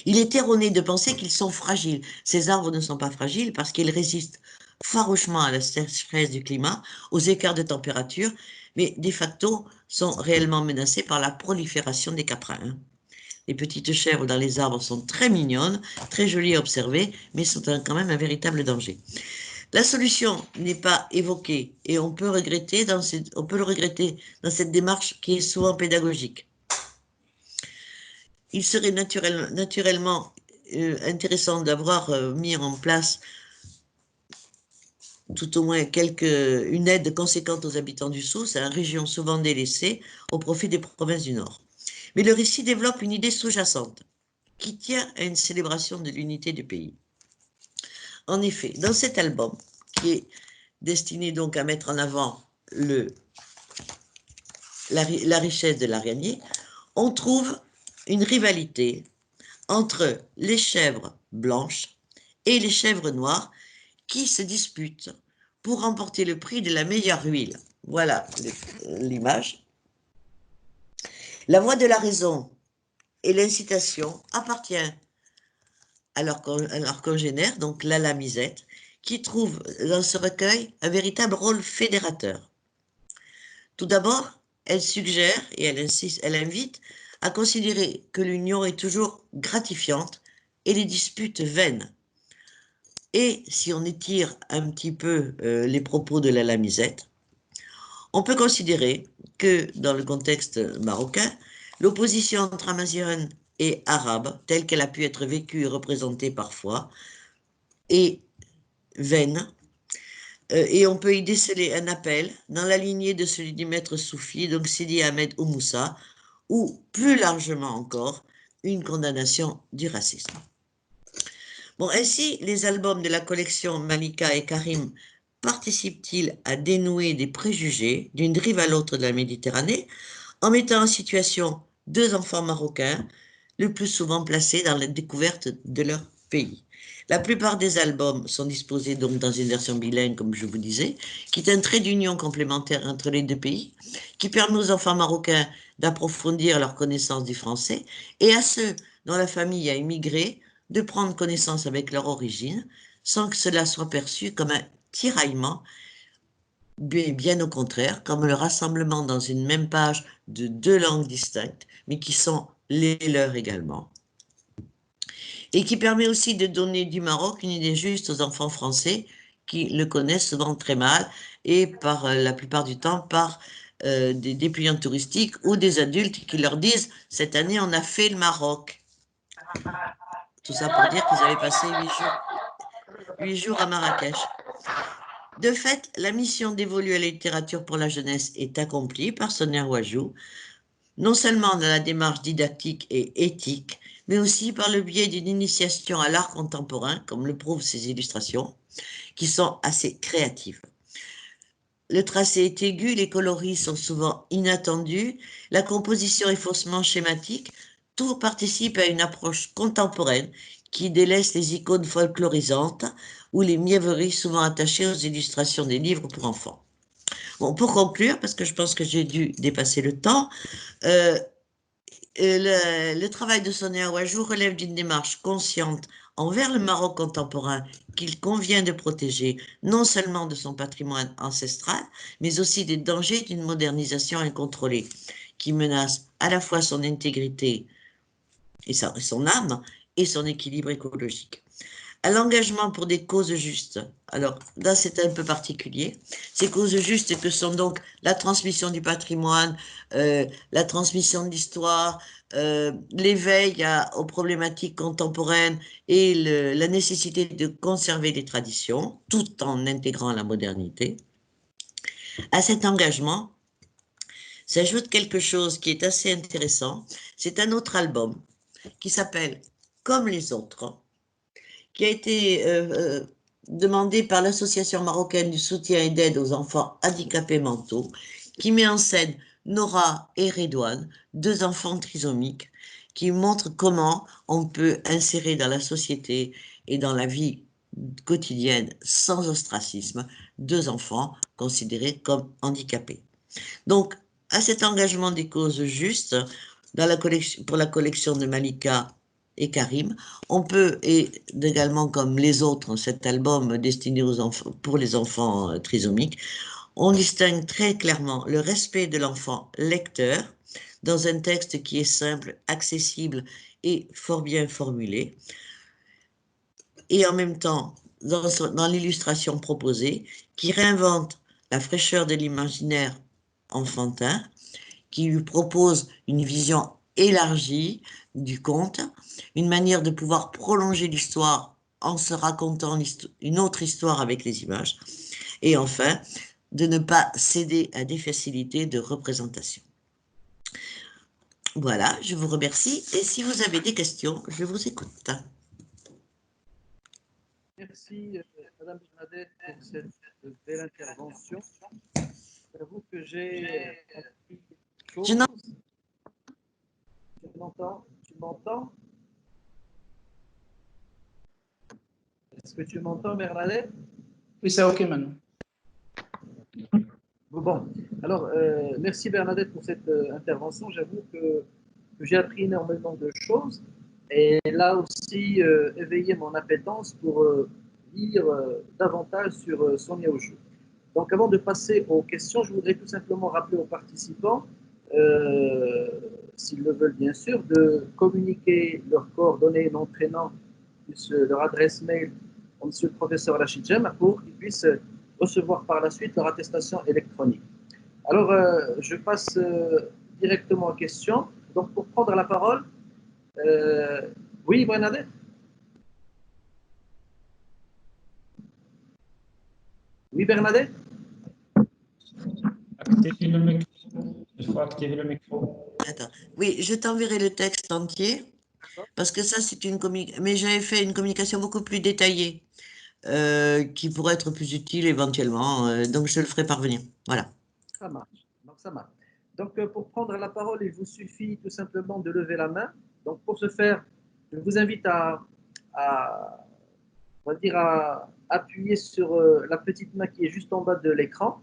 il est erroné de penser qu'ils sont fragiles. Ces arbres ne sont pas fragiles parce qu'ils résistent farouchement à la sécheresse du climat, aux écarts de température, mais de facto sont réellement menacés par la prolifération des caprins. Les petites chèvres dans les arbres sont très mignonnes, très jolies à observer, mais sont quand même un véritable danger. La solution n'est pas évoquée et on peut le regretter dans cette démarche qui est souvent pédagogique. Il serait naturellement intéressant d'avoir mis en place tout au moins une aide conséquente aux habitants du Souss, à la région souvent délaissée, au profit des provinces du Nord. Mais le récit développe une idée sous-jacente qui tient à une célébration de l'unité du pays. En effet, dans cet album, qui est destiné donc à mettre en avant la richesse de l'arganier, on trouve une rivalité entre les chèvres blanches et les chèvres noires qui se disputent pour remporter le prix de la meilleure huile. Voilà l'image. La voix de la raison et l'incitation appartient à leur congénère, donc la lamisette, qui trouve dans ce recueil un véritable rôle fédérateur. Tout d'abord, elle suggère et elle invite à considérer que l'union est toujours gratifiante et les disputes vaines. Et si on étire un petit peu les propos de la lamisette, on peut considérer que dans le contexte marocain, l'opposition entre Amazighs et Arabes, telle qu'elle a pu être vécue et représentée parfois, est vaine. Et on peut y déceler un appel dans la lignée de celui du maître soufi, donc Sidi Ahmed Moussa, ou plus largement encore, une condamnation du racisme. Bon, ainsi, les albums de la collection Malika et Karim participent-ils à dénouer des préjugés d'une rive à l'autre de la Méditerranée en mettant en situation deux enfants marocains, le plus souvent placés dans la découverte de leur pays. La plupart des albums sont disposés donc dans une version bilingue, comme je vous disais, qui est un trait d'union complémentaire entre les deux pays, qui permet aux enfants marocains d'approfondir leur connaissance du français et à ceux dont la famille a immigré de prendre connaissance avec leur origine, sans que cela soit perçu comme un tiraillement, bien au contraire, comme le rassemblement dans une même page de deux langues distinctes, mais qui sont les leurs également, et qui permet aussi de donner du Maroc une idée juste aux enfants français qui le connaissent souvent très mal, et par la plupart du temps par des dépliants touristiques ou des adultes qui leur disent « cette année on a fait le Maroc ». Tout ça pour dire qu'ils avaient passé 8 jours à Marrakech. De fait, la mission dévolue à la littérature pour la jeunesse est accomplie par Sonia Ouajou, non seulement dans la démarche didactique et éthique, mais aussi par le biais d'une initiation à l'art contemporain, comme le prouvent ses illustrations, qui sont assez créatives. Le tracé est aigu, les coloris sont souvent inattendus, la composition est faussement schématique, tout participe à une approche contemporaine qui délaisse les icônes folklorisantes ou les mièvreries souvent attachées aux illustrations des livres pour enfants. Bon, pour conclure, parce que je pense que j'ai dû dépasser le temps, euh, le travail de Sonia Ouajou relève d'une démarche consciente envers le Maroc contemporain qu'il convient de protéger, non seulement de son patrimoine ancestral, mais aussi des dangers d'une modernisation incontrôlée qui menace à la fois son intégrité et son âme et son équilibre écologique. À l'engagement pour des causes justes. Alors là, c'est un peu particulier. Ces causes justes que sont donc la transmission du patrimoine, la transmission de l'histoire, l'éveil aux problématiques contemporaines et la nécessité de conserver les traditions tout en intégrant la modernité. À cet engagement s'ajoute quelque chose qui est assez intéressant. C'est un autre album qui s'appelle Comme les autres, qui a été demandé par l'Association marocaine du soutien et d'aide aux enfants handicapés mentaux, qui met en scène Nora et Redouane, deux enfants trisomiques, qui montrent comment on peut insérer dans la société et dans la vie quotidienne sans ostracisme deux enfants considérés comme handicapés. Donc, à cet engagement des causes justes, pour la collection de Malika et Karim, on peut, et également comme les autres, cet album destiné aux enfants, pour les enfants trisomiques, on distingue très clairement le respect de l'enfant lecteur dans un texte qui est simple, accessible et fort bien formulé, et en même temps, dans l'illustration proposée, qui réinvente la fraîcheur de l'imaginaire enfantin, qui lui propose une vision élargie du conte, une manière de pouvoir prolonger l'histoire en se racontant une autre histoire avec les images, et enfin, de ne pas céder à des facilités de représentation. Voilà, je vous remercie, et si vous avez des questions, je vous écoute. Merci, Madame Bernadette, pour cette belle intervention. J'avoue que j'ai appris quelque chose. Tu m'entends? Tu m'entends? Est-ce que tu m'entends, Bernadette? Oui, c'est OK maintenant. Bon, alors, merci Bernadette pour cette intervention. J'avoue que j'ai appris énormément de choses et là aussi éveillé mon appétence pour lire davantage sur Sonia Ouajou. Donc, avant de passer aux questions, je voudrais tout simplement rappeler aux participants, s'ils le veulent bien sûr, de communiquer leurs coordonnées, nom, prénom, plus leur adresse mail au monsieur le professeur Rachid Jem pour qu'ils puissent recevoir par la suite leur attestation électronique. Alors, je passe directement aux questions. Donc, pour prendre la parole, oui, Bernadette? Oui, Bernadette? Activez le micro. Il faut activer le micro. Attends. Oui, je t'enverrai le texte entier, parce que ça, c'est une communication. Mais j'avais fait une communication beaucoup plus détaillée, qui pourrait être plus utile éventuellement. Donc, je te le ferai parvenir. Voilà. Ça marche. Donc, ça marche. Donc, pour prendre la parole, il vous suffit tout simplement de lever la main. Donc, pour ce faire, je vous invite on va dire à appuyer sur la petite main qui est juste en bas de l'écran.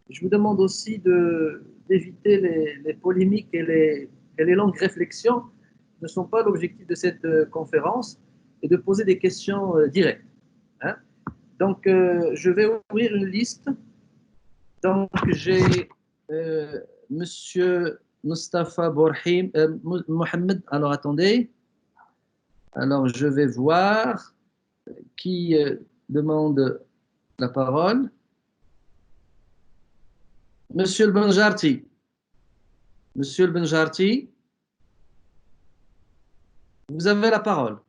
Je vous demande aussi d'éviter les polémiques et les longues réflexions qui ne sont pas l'objectif de cette conférence et de poser des questions directes. Hein. Donc, je vais ouvrir une liste. Donc, j'ai Monsieur Mustafa Borhim, Mohamed. Alors, attendez. Alors, je vais voir qui demande la parole. Monsieur le Benjarti. Monsieur le Benjarti, vous avez la parole.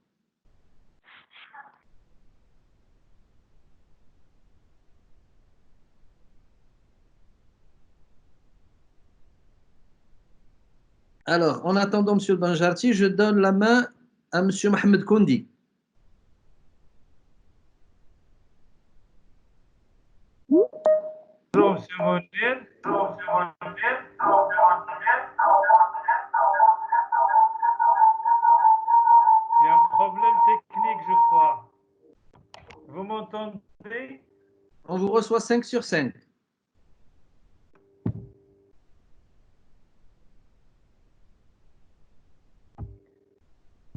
Alors, en attendant Monsieur le Benjarti, je donne la main à Monsieur Mohamed Koundi. Bonjour, Monsieur Mounir. Il y a un problème technique. soit 5 sur 5.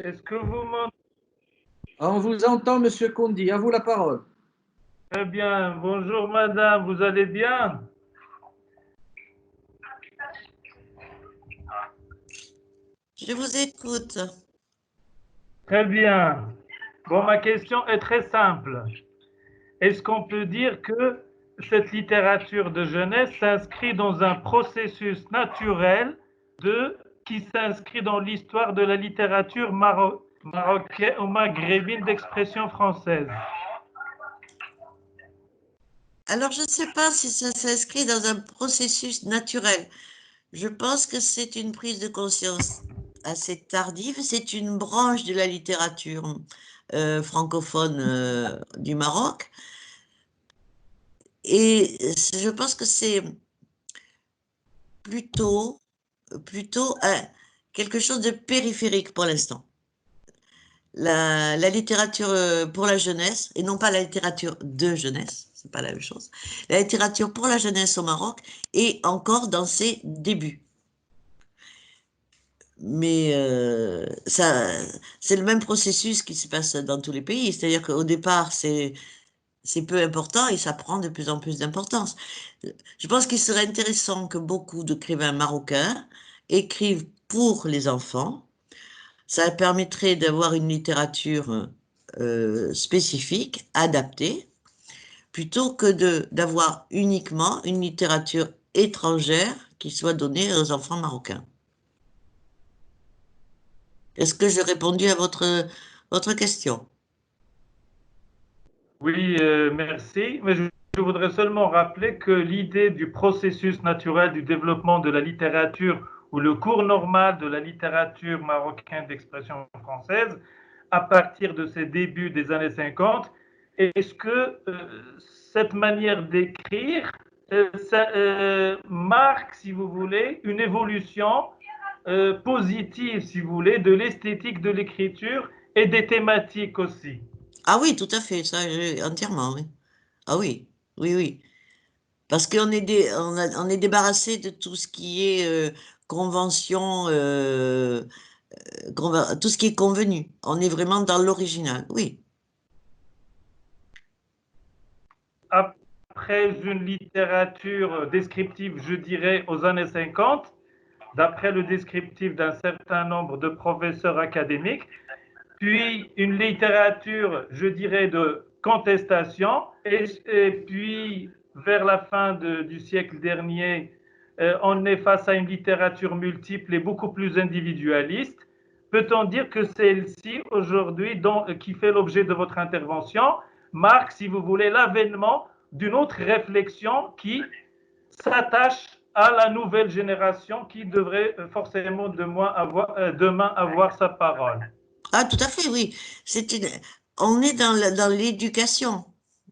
Est-ce que vous m'entendez? On vous entend, Monsieur Kondi. À vous la parole. Très bien. Bonjour, madame. Vous allez bien? Je vous écoute. Très bien. Bon, ma question est très simple. Est-ce qu'on peut dire que cette littérature de jeunesse s'inscrit dans un processus naturel qui s'inscrit dans l'histoire de la littérature marocaine ou maghrébine d'expression française? Alors, je ne sais pas si ça s'inscrit dans un processus naturel. Je pense que c'est une prise de conscience assez tardive. C'est une branche de la littérature francophone du Maroc. Et je pense que c'est plutôt quelque chose de périphérique pour l'instant. La littérature pour la jeunesse, et non pas la littérature de jeunesse, c'est pas la même chose. La littérature pour la jeunesse au Maroc est encore dans ses débuts. Mais c'est le même processus qui se passe dans tous les pays. C'est-à-dire qu'au départ, c'est peu important et ça prend de plus en plus d'importance. Je pense qu'il serait intéressant que beaucoup d'écrivains marocains écrivent pour les enfants. Ça permettrait d'avoir une littérature spécifique, adaptée, plutôt que d'avoir uniquement une littérature étrangère qui soit donnée aux enfants marocains. Est-ce que j'ai répondu à votre question? Oui, merci. Mais je voudrais seulement rappeler que l'idée du processus naturel du développement de la littérature ou le cours normal de la littérature marocaine d'expression française, à partir de ses débuts des années 50, est-ce que cette manière d'écrire marque, si vous voulez, une évolution positive, si vous voulez, de l'esthétique de l'écriture et des thématiques aussi? Ah oui, tout à fait, ça, entièrement, oui. Ah oui, oui, oui. Parce qu'on on est débarrassé de tout ce qui est convention, tout ce qui est convenu. On est vraiment dans l'original, oui. Après une littérature descriptive, je dirais, aux années 50, d'après le descriptif d'un certain nombre de professeurs académiques, puis une littérature, je dirais, de contestation, et puis vers la fin du siècle dernier, on est face à une littérature multiple et beaucoup plus individualiste. Peut-on dire que celle-ci, aujourd'hui, qui fait l'objet de votre intervention, marque, si vous voulez, l'avènement d'une autre réflexion qui s'attache à la nouvelle génération qui devrait forcément demain avoir sa parole? Ah, tout à fait, oui. On est dans l'éducation.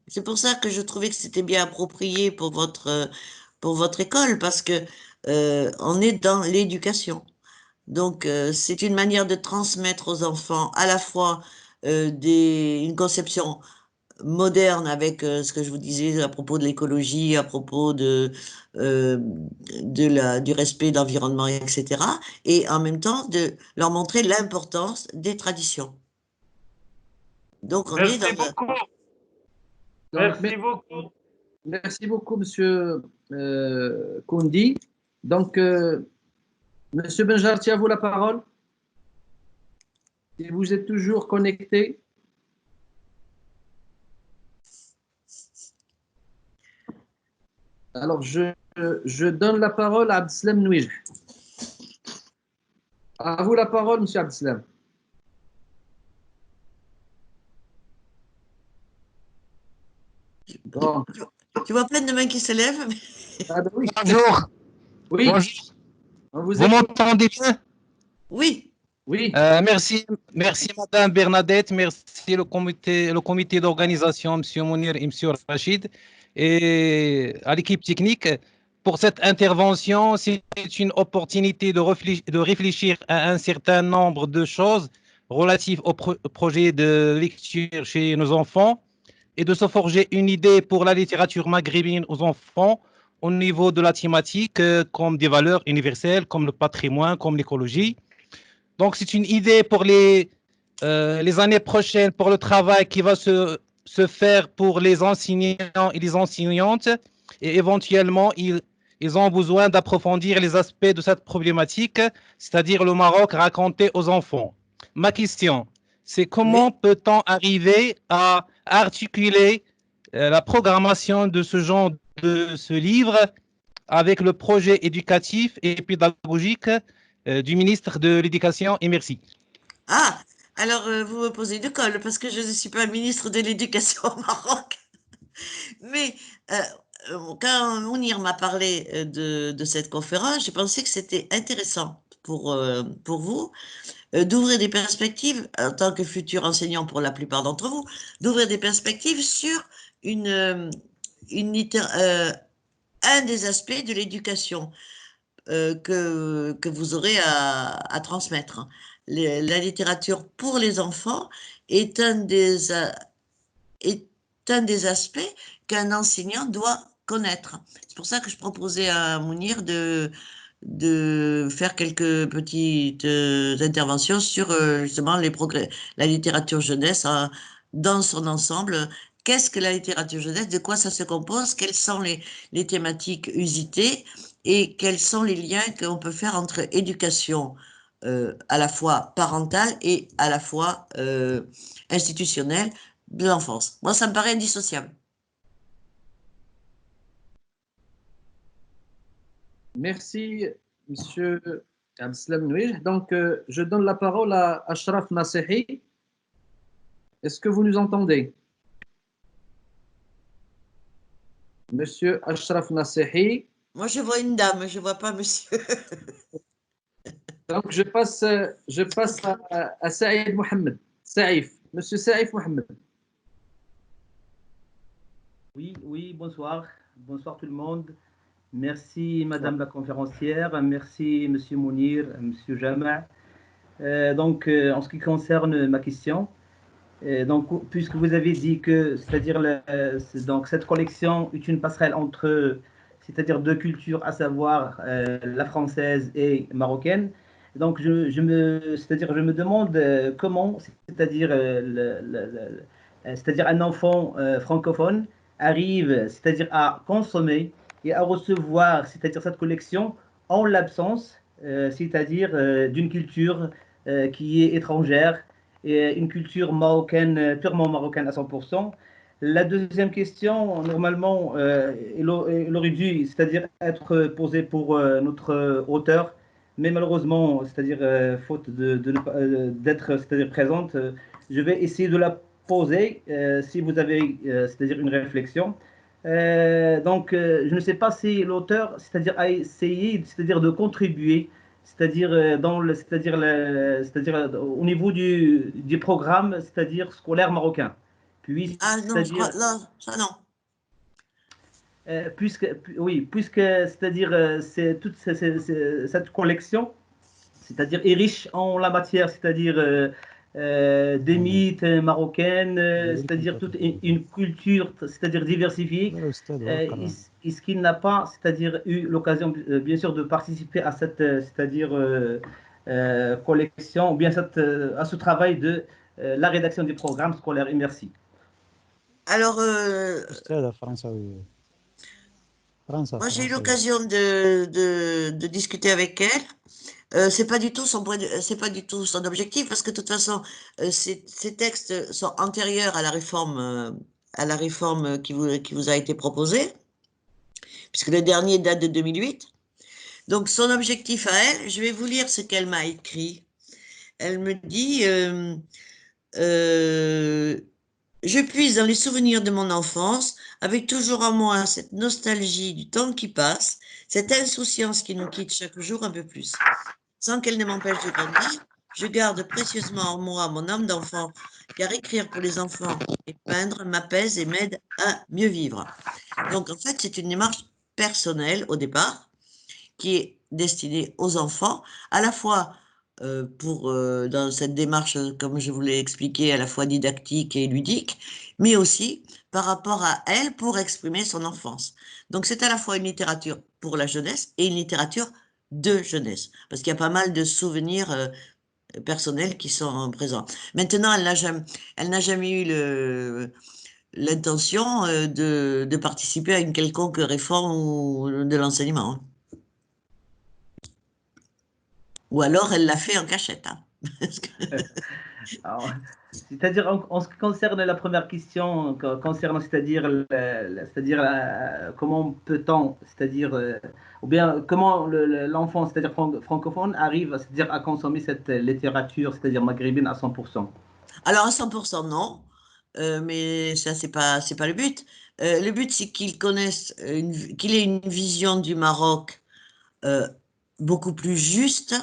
C'est pour ça que je trouvais que c'était bien approprié pour votre école, parce que on est dans l'éducation. Donc, c'est une manière de transmettre aux enfants à la fois une conception moderne avec ce que je vous disais à propos de l'écologie, à propos du respect de l'environnement, etc. Et en même temps, de leur montrer l'importance des traditions. Donc, on est Merci dans... beaucoup. Donc, Merci beaucoup. merci beaucoup, Monsieur Kondi. Donc, Monsieur Benjarti, à vous la parole. Si vous êtes toujours connecté. Alors, je donne la parole à Abdeslam Nouij. À vous la parole, Monsieur Abdeslam. Bon. Tu vois plein de mains qui se lèvent. Ah ben oui. Bonjour. Oui. Bonjour. On Vous écoute. m'entendez bien? Oui. Oui. Merci, Madame Bernadette, merci le comité d'organisation, Monsieur Mounir et Monsieur Rachid, et à l'équipe technique pour cette intervention. C'est une opportunité de réfléchir à un certain nombre de choses relatives au projet de lecture chez nos enfants. et de se forger une idée pour la littérature maghrébine aux enfants au niveau de la thématique, comme des valeurs universelles, comme le patrimoine, comme l'écologie. Donc, c'est une idée pour les années prochaines, pour le travail qui va se faire pour les enseignants et les enseignantes. Et éventuellement, ils ont besoin d'approfondir les aspects de cette problématique, c'est-à-dire le Maroc raconté aux enfants. Ma question, c'est comment peut-on arriver à articuler la programmation de ce genre de ce livre avec le projet éducatif et pédagogique du ministre de l'Éducation, et merci. Ah, alors vous me posez de colle parce que je ne suis pas ministre de l'Éducation au Maroc. Mais quand Mounir m'a parlé de cette conférence, j'ai pensé que c'était intéressant pour vous d'ouvrir des perspectives, en tant que futur enseignant pour la plupart d'entre vous, d'ouvrir des perspectives sur un des aspects de l'éducation que vous aurez à transmettre. La littérature pour les enfants est un des aspects qu'un enseignant doit connaître. C'est pour ça que je proposais à Mounir de faire quelques petites interventions sur justement la littérature jeunesse dans son ensemble. Qu'est-ce que la littérature jeunesse? De quoi ça se compose? Quelles sont les thématiques usitées? Et quels sont les liens qu'on peut faire entre éducation à la fois parentale et à la fois institutionnelle de l'enfance? Moi, ça me paraît indissociable. Merci, Monsieur Abdeslam Nouir. Donc, je donne la parole à Ashraf Nasehi. Est-ce que vous nous entendez? Monsieur Ashraf Nasehi. Moi, je vois une dame, je ne vois pas monsieur. Donc, je passe à Saïd Mohamed. Saïf. Monsieur Saïf Mohamed. Oui, bonsoir. Bonsoir tout le monde. Merci Madame la conférencière, merci Monsieur Mounir, Monsieur Jama. Donc, en ce qui concerne ma question, donc, puisque vous avez dit que, c'est-à-dire, donc cette collection est une passerelle entre, c'est-à-dire deux cultures, à savoir la française et marocaine. Donc, je me demande comment, c'est-à-dire, c'est-à-dire un enfant francophone arrive, c'est-à-dire à consommer et à recevoir, c'est-à-dire cette collection en l'absence, c'est-à-dire d'une culture qui est étrangère et une culture marocaine, purement marocaine à 100%. La deuxième question, normalement, elle aurait dû, c'est-à-dire être posée pour notre auteur, mais malheureusement, c'est-à-dire faute d'être, c'est-à-dire présente, je vais essayer de la poser si vous avez, c'est-à-dire une réflexion. Donc, je ne sais pas si l'auteur, c'est-à-dire a essayé, c'est-à-dire de contribuer, c'est-à-dire au niveau du programme, c'est-à-dire scolaire marocain. Puis, Ah non, je crois, là, ça non. puisque c'est-à-dire c'est toute cette collection, c'est-à-dire est riche en la matière, c'est-à-dire des mythes marocaines, c'est-à-dire toute une culture, c'est-à-dire diversifiée. Est-ce qu'il n'a pas, c'est-à-dire eu l'occasion, bien sûr, de participer à cette, c'est-à-dire collection, ou bien à ce travail de la rédaction du programme scolaire? Et merci. Alors, moi j'ai eu l'occasion de discuter avec elle. C'est pas du tout c'est pas du tout son objectif parce que de toute façon, ces textes sont antérieurs à la réforme qui vous a été proposée, puisque le dernier date de 2008. Donc son objectif à elle, je vais vous lire ce qu'elle m'a écrit. Elle me dit je puise dans les souvenirs de mon enfance, avec toujours en moi cette nostalgie du temps qui passe, cette insouciance qui nous quitte chaque jour un peu plus. Sans qu'elle ne m'empêche de grandir, je garde précieusement en moi mon âme d'enfant, car écrire pour les enfants et peindre m'apaise et m'aide à mieux vivre. Donc en fait, c'est une démarche personnelle au départ, qui est destinée aux enfants, à la fois dans cette démarche, comme je vous l'ai expliqué, à la fois didactique et ludique, mais aussi par rapport à elle pour exprimer son enfance. Donc c'est à la fois une littérature pour la jeunesse et une littérature de jeunesse, parce qu'il y a pas mal de souvenirs personnels qui sont présents. Maintenant, elle n'a jamais eu l'intention de participer à une quelconque réforme de l'enseignement, hein. Ou alors elle l'a fait en cachette, hein. Alors, c'est-à-dire, en ce qui concerne la première question, concernant, comment peut-on, ou bien comment l'enfant, c'est-à-dire francophone, arrive, c'est-à-dire à consommer cette littérature, c'est-à-dire maghrébine à 100%. Alors à 100% non, mais ça c'est pas le but. Le but c'est qu'il connaisse, qu'il ait une vision du Maroc euh, beaucoup plus juste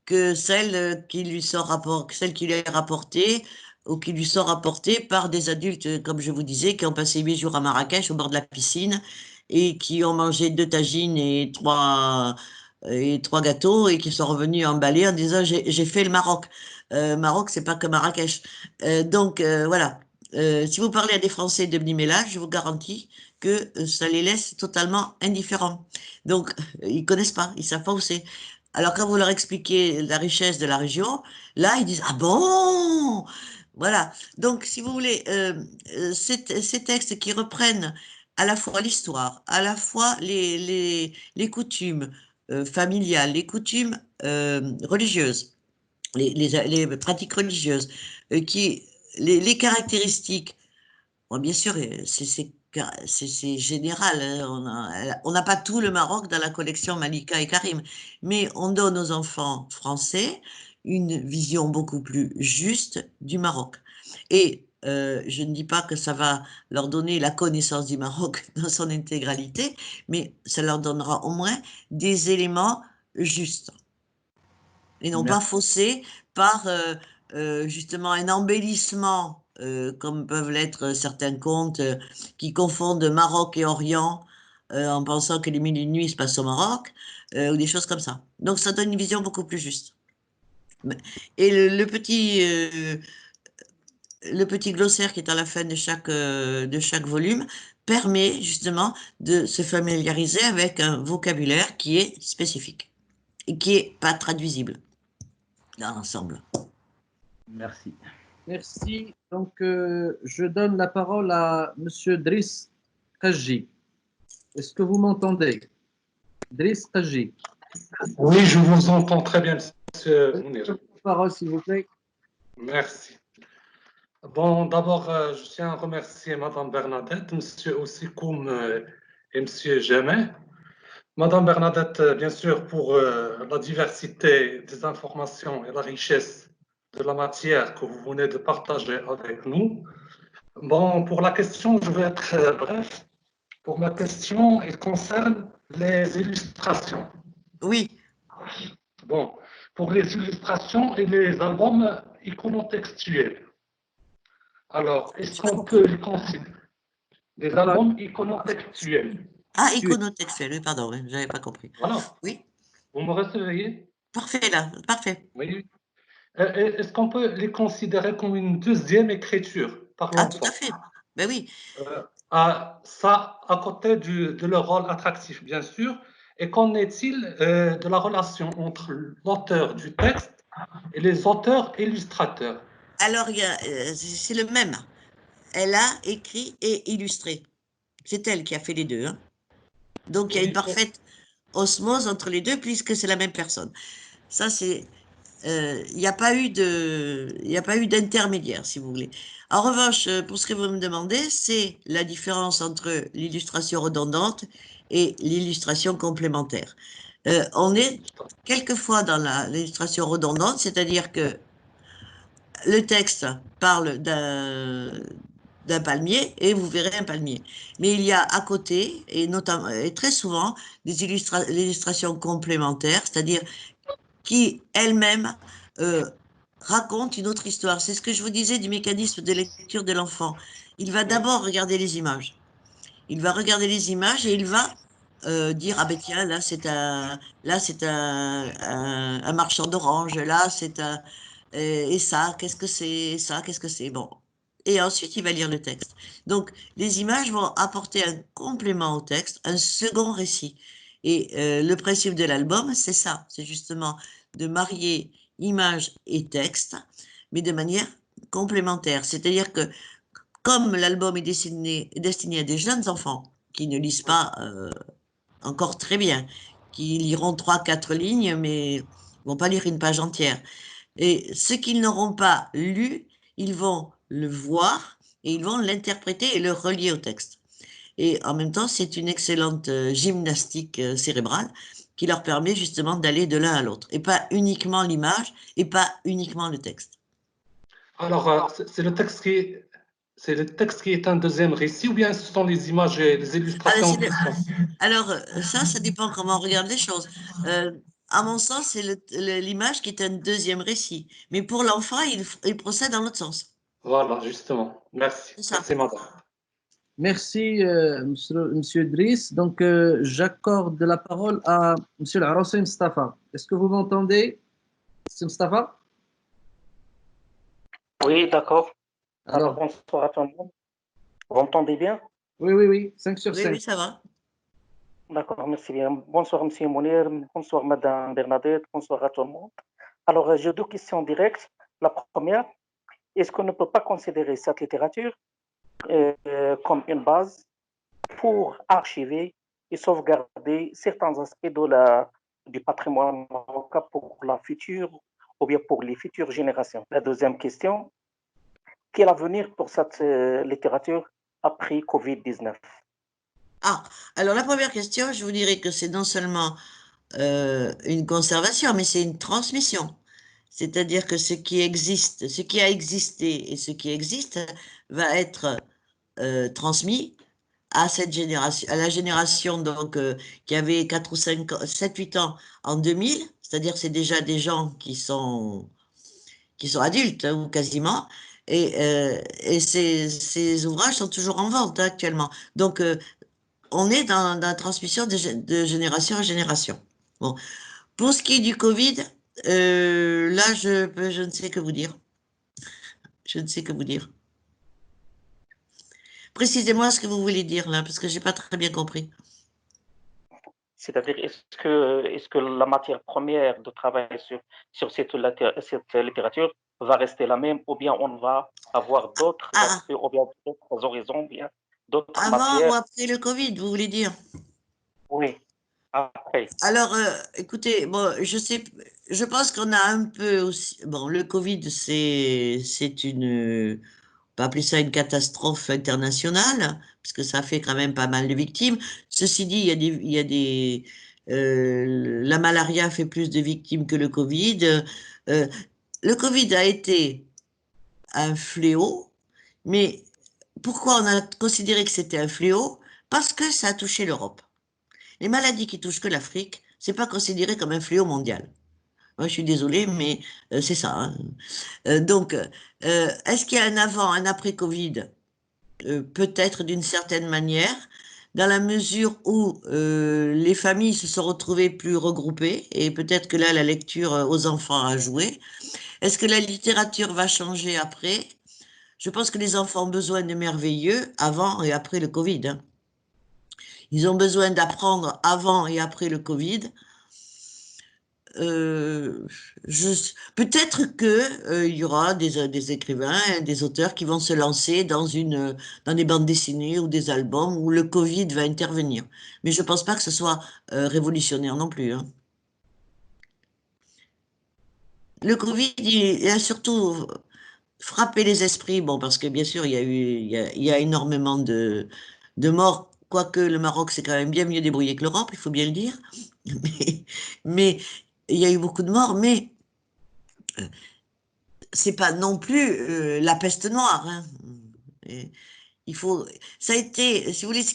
que celle celle qui lui est rapportée ou qui lui sont rapportées par des adultes, comme je vous disais, qui ont passé 8 jours à Marrakech au bord de la piscine et qui ont mangé 2 tagines et 3 gâteaux et qui sont revenus emballés en disant j'ai fait le Maroc. Maroc, c'est pas que Marrakech. Donc voilà. Si vous parlez à des Français de Bnimela, je vous garantis que ça les laisse totalement indifférents. Donc, ils connaissent pas, ils savent pas où c'est. Alors, quand vous leur expliquez la richesse de la région, là, ils disent, ah bon? Voilà. Donc, si vous voulez, ces textes qui reprennent à la fois l'histoire, à la fois les coutumes familiales, les coutumes religieuses, les pratiques religieuses, qui, les caractéristiques. Bon, bien sûr, c'est général, hein. On n'a pas tout le Maroc dans la collection Malika et Karim, mais on donne aux enfants français une vision beaucoup plus juste du Maroc. Et je ne dis pas que ça va leur donner la connaissance du Maroc dans son intégralité, mais ça leur donnera au moins des éléments justes et non pas faussés par justement un embellissement, comme peuvent l'être certains contes qui confondent Maroc et Orient en pensant que les mille et une nuits se passent au Maroc, ou des choses comme ça. Donc ça donne une vision beaucoup plus juste. Et le petit glossaire qui est à la fin de chaque volume permet justement de se familiariser avec un vocabulaire qui est spécifique et qui n'est pas traduisible dans l'ensemble. Merci. Merci. Donc, je donne la parole à M. Driss Kaji. Est-ce que vous m'entendez? Driss Kaji. Oui, je vous entends très bien, monsieur Mounir. La parole, s'il vous plaît. Merci. Bon, d'abord, je tiens à remercier Madame Bernadette, Monsieur Oussikoum et Monsieur Jamais. Madame Bernadette, bien sûr, pour la diversité des informations et la richesse de la matière que vous venez de partager avec nous. Bon, pour la question, je vais être bref. Pour ma question, elle concerne les illustrations. Oui. Bon, pour les illustrations et les albums iconotextuels. Alors, est-ce qu'on peut les considérer des albums iconotextuels? Ah, iconotextuel, oui, pardon, je n'avais pas compris. Voilà. Oui. Vous me recevez? Parfait, là, parfait. Oui. Est-ce qu'on peut les considérer comme une deuxième écriture par l'enfant? Ah, tout à fait. Ben oui. Ça, à côté de leur rôle attractif, bien sûr. Et qu'en est-il de la relation entre l'auteur du texte et les auteurs illustrateurs? Alors, c'est le même. Elle a écrit et illustré. C'est elle qui a fait les deux, hein. Donc, il y a une parfaite osmose entre les deux puisque c'est la même personne. Ça, c'est... Il n'y a pas eu d'intermédiaire, si vous voulez. En revanche, pour ce que vous me demandez, c'est la différence entre l'illustration redondante et l'illustration complémentaire. On est quelquefois dans l'illustration redondante, c'est-à-dire que le texte parle d'un palmier et vous verrez un palmier. Mais il y a à côté, et notamment, et très souvent, des illustrations complémentaires, c'est-à-dire qui elle-même raconte une autre histoire. C'est ce que je vous disais du mécanisme de lecture de l'enfant. Il va d'abord regarder les images. Il va regarder les images et il va dire ah ben tiens là c'est un marchand d'oranges, là c'est un et ça qu'est-ce que c'est, ça qu'est-ce que c'est, bon, et ensuite il va lire le texte. Donc les images vont apporter un complément au texte, un second récit, et le principe de l'album c'est ça, c'est justement de marier image et texte, mais de manière complémentaire, c'est-à-dire que comme l'album est destiné à des jeunes enfants qui ne lisent pas encore très bien, qui liront 3, 4 lignes, mais vont pas lire une page entière. Et ceux qui n'auront pas lu, ils vont le voir et ils vont l'interpréter et le relier au texte. Et en même temps, c'est une excellente gymnastique cérébrale qui leur permet justement d'aller de l'un à l'autre, et pas uniquement l'image et pas uniquement le texte. Alors, c'est le texte c'est le texte qui est un deuxième récit ou bien ce sont les images et les illustrations qui sont? Alors, ça dépend comment on regarde les choses. À mon sens, c'est l'image qui est un deuxième récit. Mais pour l'enfant, il procède dans l'autre sens. Voilà, justement. Merci. C'est ça. Merci, madame. Merci, monsieur Driss. Donc, j'accorde la parole à monsieur Al-Arossi Mustafa. Est-ce que vous m'entendez, monsieur Mustafa? Oui, d'accord. Alors, Alors, bonsoir à tout le monde. Vous m'entendez bien? oui, 5 sur Oui, 5. oui, ça va. D'accord, merci bien. Bonsoir, monsieur Mounir. Bonsoir, madame Bernadette. Bonsoir à tout le monde. Alors, j'ai 2 questions directes. La première, est-ce qu'on ne peut pas considérer cette littérature comme une base pour archiver et sauvegarder certains aspects du patrimoine marocain pour la future ou bien pour les futures générations? La deuxième question, quel est l'avenir pour cette littérature après Covid-19? Ah, alors la première question, je vous dirais que c'est non seulement une conservation, mais c'est une transmission. C'est-à-dire que ce qui existe, ce qui a existé et ce qui existe va être transmis à cette génération, à la génération donc qui avait 4 ou 5, 7, 8 ans en 2000, c'est-à-dire c'est déjà des gens qui sont adultes hein, ou quasiment, et ces ouvrages sont toujours en vente hein, actuellement. Donc on est dans la transmission de génération en génération. Bon, pour ce qui est du Covid, là je ne sais que vous dire. Je ne sais que vous dire. Précisez-moi ce que vous voulez dire là, parce que j'ai pas très bien compris. C'est-à-dire, est-ce que la matière première de travail sur cette littérature va rester la même, ou bien on va avoir d'autres Ah, aspects, ou bien d'autres horizons, ou bien d'autres avant ou matières? après le Covid, vous voulez dire? Oui, après. Alors, écoutez, bon, je pense qu'on a un peu aussi, bon, le Covid, c'est on peut appeler ça une catastrophe internationale, parce que ça fait quand même pas mal de victimes. Ceci dit, la malaria fait plus de victimes que le Covid. Euh, le Covid a été un fléau, mais pourquoi on a considéré que c'était un fléau? Parce que ça a touché l'Europe. Les maladies qui touchent que l'Afrique, c'est pas considéré comme un fléau mondial. Moi, je suis désolée, mais c'est ça. Hein. Donc, est-ce qu'il y a un avant, un après Covid? Peut-être d'une certaine manière, dans la mesure où les familles se sont retrouvées plus regroupées, et peut-être que là, la lecture aux enfants a joué. Est-ce que la littérature va changer après? Je pense que les enfants ont besoin de merveilleux avant et après le Covid. Hein. Ils ont besoin d'apprendre avant et après le Covid. Euh, peut-être que il y aura des écrivains, des auteurs qui vont se lancer dans des bandes dessinées ou des albums où le Covid va intervenir. Mais je pense pas que ce soit révolutionnaire non plus. Hein. Le Covid, il a surtout frappé les esprits, bon, parce que bien sûr, il y a énormément de morts, quoique le Maroc s'est quand même bien mieux débrouillé que l'Europe, il faut bien le dire. Mais, mais il y a eu beaucoup de morts, mais c'est pas non plus la peste noire. Hein. Et il faut, ça a été, si vous voulez, ce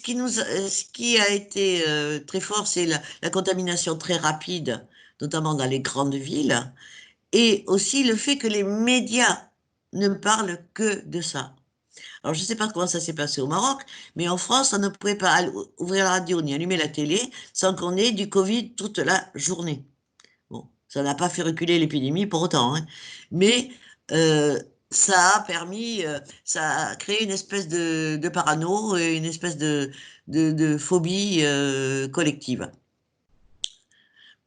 qui a été très fort, c'est la contamination très rapide, notamment dans les grandes villes, et aussi le fait que les médias ne parlent que de ça. Alors, je ne sais pas comment ça s'est passé au Maroc, mais en France, on ne pouvait pas ouvrir la radio ni allumer la télé sans qu'on ait du Covid toute la journée. Bon, ça n'a pas fait reculer l'épidémie pour autant, hein. Mais ça a permis, ça a créé une espèce de parano et une espèce de phobie collective.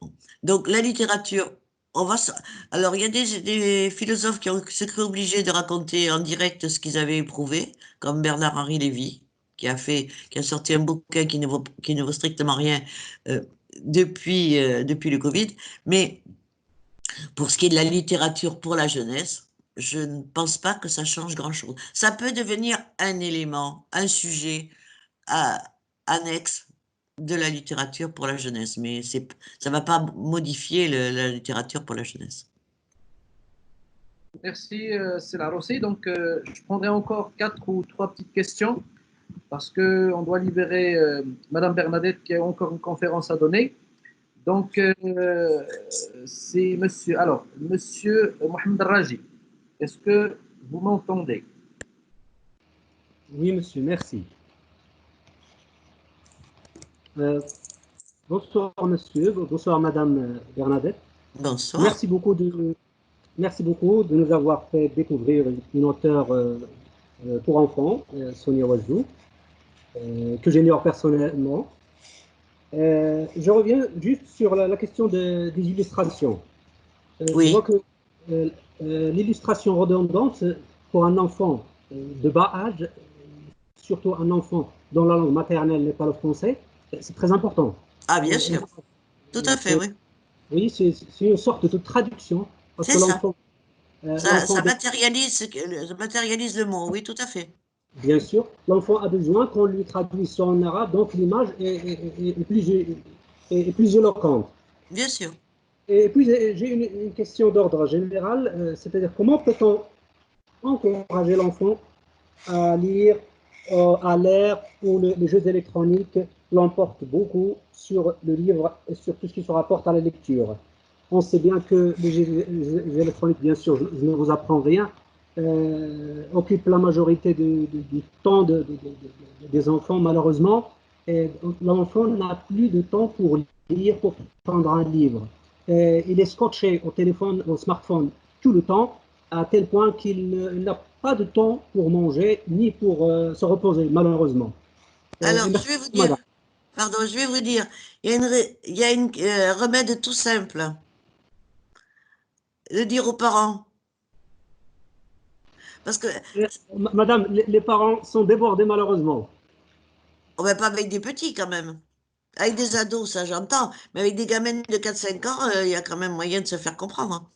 Bon. Donc, la littérature, alors, il y a des philosophes qui ont se cru obligés de raconter en direct ce qu'ils avaient éprouvé, comme Bernard-Henri Lévy, qui a sorti un bouquin qui ne vaut strictement rien depuis le Covid. Mais pour ce qui est de la littérature pour la jeunesse, je ne pense pas que ça change grand-chose. Ça peut devenir un élément, un sujet annexe de la littérature pour la jeunesse, mais ça ne va pas modifier la littérature pour la jeunesse. Merci, Céla Rossi. Donc, je prendrai encore 4 ou 3 petites questions parce qu'on doit libérer Madame Bernadette qui a encore une conférence à donner. Donc, c'est Monsieur Mohamed Raji. Est-ce que vous m'entendez? Oui, monsieur, merci. Bonsoir, monsieur. Bonsoir, Madame Bernadette. Bonsoir. Merci beaucoup de nous avoir fait découvrir une auteure pour enfants, Sonia Ouajou, que j'ignore personnellement. Je reviens juste sur la question des illustrations. Oui. Je vois que l'illustration redondante pour un enfant de bas âge, surtout un enfant dont la langue maternelle n'est pas le français, c'est très important. Ah, bien sûr. Tout à fait, oui. Oui, c'est une sorte de traduction. C'est ça. Ça matérialise le mot, oui, tout à fait. Bien sûr, l'enfant a besoin qu'on lui traduise ça en arabe, donc l'image est plus éloquente. Bien sûr. Et puis, j'ai une question d'ordre général, c'est-à-dire comment peut-on encourager l'enfant à lire à l'ère où les jeux électroniques l'emportent beaucoup sur le livre et sur tout ce qui se rapporte à la lecture. On sait bien que les jeux électroniques, bien sûr, je ne vous apprends rien, occupent la majorité du temps des enfants, malheureusement. L'enfant n'a plus de temps pour lire, pour prendre un livre. Il est scotché au téléphone, au smartphone tout le temps, à tel point qu'il n'a pas de temps pour manger ni pour se reposer, malheureusement. Alors, je vais vous dire, il y a un remède tout simple. Le dire aux parents. Parce que… Madame, les parents sont débordés, malheureusement. On ne va pas avec des petits, quand même. Avec des ados, ça j'entends. Mais avec des gamines de 4-5 ans, il y a quand même moyen de se faire comprendre.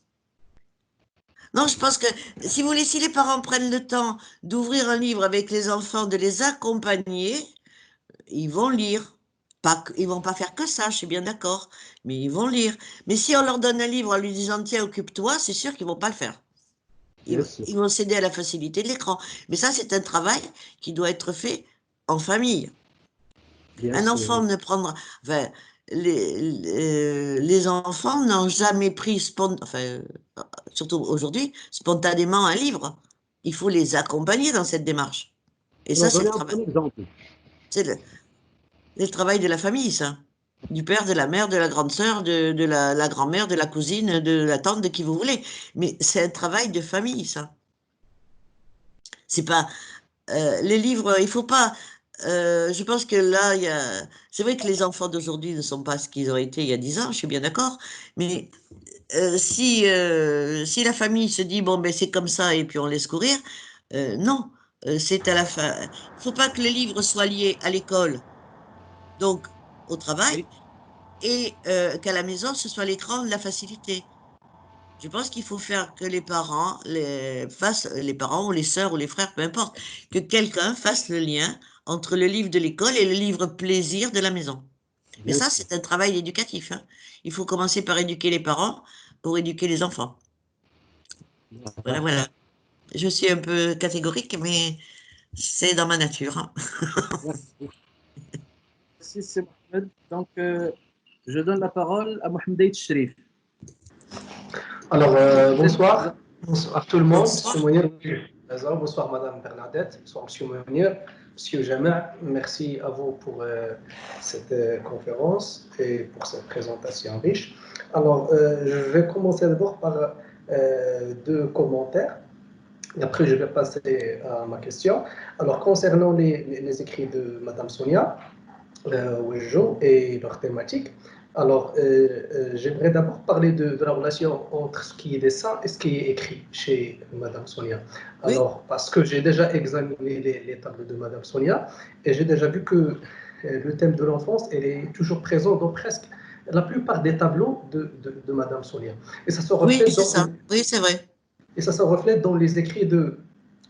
Non, je pense que si les parents prennent le temps d'ouvrir un livre avec les enfants, de les accompagner, ils vont lire. Ils ne vont pas faire que ça, je suis bien d'accord, mais ils vont lire. Mais si on leur donne un livre en lui disant « tiens, occupe-toi », c'est sûr qu'ils ne vont pas le faire. Ils vont céder à la facilité de l'écran. Mais ça, c'est un travail qui doit être fait en famille. Un enfant ne prendra… Enfin, les enfants n'ont jamais pris, surtout aujourd'hui, spontanément un livre. Il faut les accompagner dans cette démarche. Et ça, c'est le travail. C'est le travail de la famille, ça. Du père, de la mère, de la grande sœur, de la grand-mère, de la cousine, de la tante, de qui vous voulez. Mais c'est un travail de famille, ça. C'est pas… les livres, il faut pas… je pense que là, c'est vrai que les enfants d'aujourd'hui ne sont pas ce qu'ils ont été il y a 10 ans, je suis bien d'accord, mais si la famille se dit, bon, ben c'est comme ça et puis on laisse courir, non, c'est à la fin. Il ne faut pas que les livres soient liés à l'école, donc au travail, et qu'à la maison, ce soit l'écran de la facilité. Je pense qu'il faut faire que les parents, les parents ou les sœurs ou les frères, peu importe, que quelqu'un fasse le lien entre le livre de l'école et le livre plaisir de la maison. Mais ça, c'est un travail éducatif, hein. Il faut commencer par éduquer les parents pour éduquer les enfants. Voilà, voilà. Je suis un peu catégorique, mais c'est dans ma nature, hein. Merci, c'est Mohamed. Donc, je donne la parole à Mohamed Sherif. Alors, bonsoir. Bonsoir tout le monde. Bonsoir. Bonsoir Madame Bernadette, bonsoir Monsieur Mounir, Monsieur Jamal, merci à vous pour cette conférence et pour cette présentation riche. Alors, je vais commencer d'abord par deux commentaires. Et après, je vais passer à ma question. Alors, concernant les écrits de Madame Sonia Ouejo et leur thématique, alors, j'aimerais d'abord parler de la relation entre ce qui est dessin et ce qui est écrit chez Madame Sonia. Alors, parce que j'ai déjà examiné les tableaux de Madame Sonia et j'ai déjà vu que le thème de l'enfance, elle est toujours présent dans presque la plupart des tableaux de Madame Sonia. Et ça se reflète oui, c'est ça. Oui, c'est vrai. Et ça se reflète dans les écrits de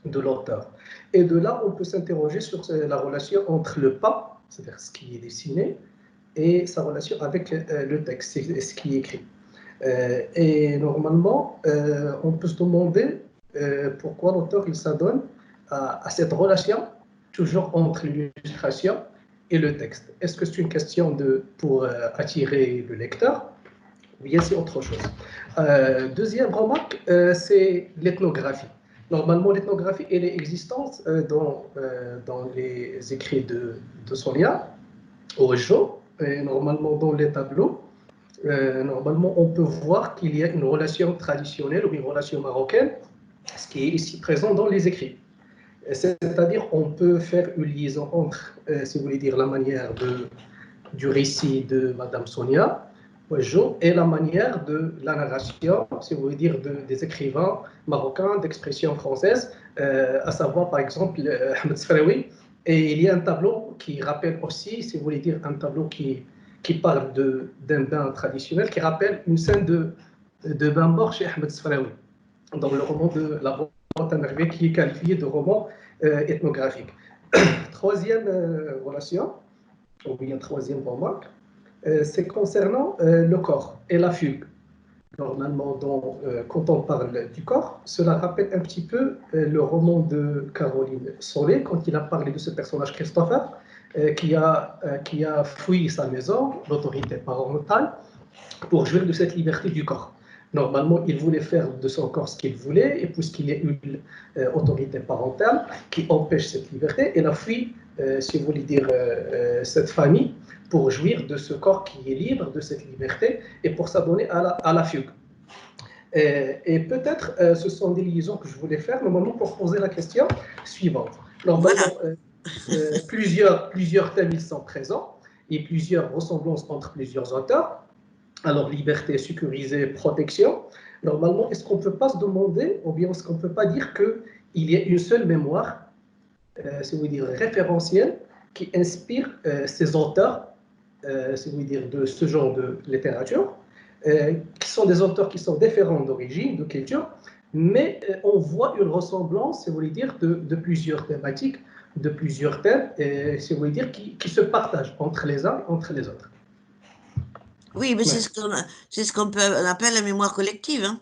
l'auteur. Et de là, on peut s'interroger sur la relation entre le pas, c'est-à-dire ce qui est dessiné, et sa relation avec le texte, ce qui est écrit. Et normalement, on peut se demander pourquoi l'auteur s'adonne à cette relation, toujours entre l'illustration et le texte. Est-ce que c'est une question pour attirer le lecteur, ou bien c'est autre chose? Deuxième remarque, c'est l'ethnographie. Normalement, l'ethnographie, elle est existante dans les écrits de Sonia Ouejo, et normalement dans les tableaux. Normalement, on peut voir qu'il y a une relation traditionnelle ou une relation marocaine, ce qui est ici présent dans les écrits. C'est-à-dire, on peut faire une liaison entre, si vous voulez dire, la manière du récit de Madame Sonia Ouejo et la manière de la narration, si vous voulez dire, des écrivains marocains d'expression française, à savoir par exemple Ahmed Sfraoui. Et il y a un tableau qui rappelle aussi, si vous voulez dire, un tableau qui parle d'un bain traditionnel, qui rappelle une scène de bain mort chez Ahmed Sfraoui, dans le roman de La Boîte à merveilles, qui est qualifié de roman ethnographique. Troisième relation, ou bien troisième remarque, c'est concernant le corps et la fugue. Normalement, quand on parle du corps, cela rappelle un petit peu le roman de Caroline Solé, quand il a parlé de ce personnage Christopher, qui a fui sa maison, l'autorité parentale, pour jouir de cette liberté du corps. Normalement, il voulait faire de son corps ce qu'il voulait, et puisqu'il y a une autorité parentale qui empêche cette liberté, il a fui, si vous voulez dire, cette famille, pour jouir de ce corps qui est libre, de cette liberté, et pour s'adonner à la fugue. Et peut-être ce sont des liaisons que je voulais faire, normalement, pour poser la question suivante. Normalement, plusieurs thèmes ils sont présents, et plusieurs ressemblances entre plusieurs auteurs. Alors, liberté, sécurisée, protection. Normalement, est-ce qu'on ne peut pas se demander, ou bien est-ce qu'on ne peut pas dire qu'il y a une seule mémoire, si vous voulez dire, référentielle, qui inspire ces auteurs, si vous voulez dire, de ce genre de littérature, qui sont des auteurs qui sont différents d'origine, de culture, mais on voit une ressemblance, si vous voulez dire, de plusieurs thématiques, de plusieurs thèmes, si vous voulez dire, qui se partagent entre les uns et entre les autres. Oui, mais c'est ce qu'on appelle la mémoire collective. Hein.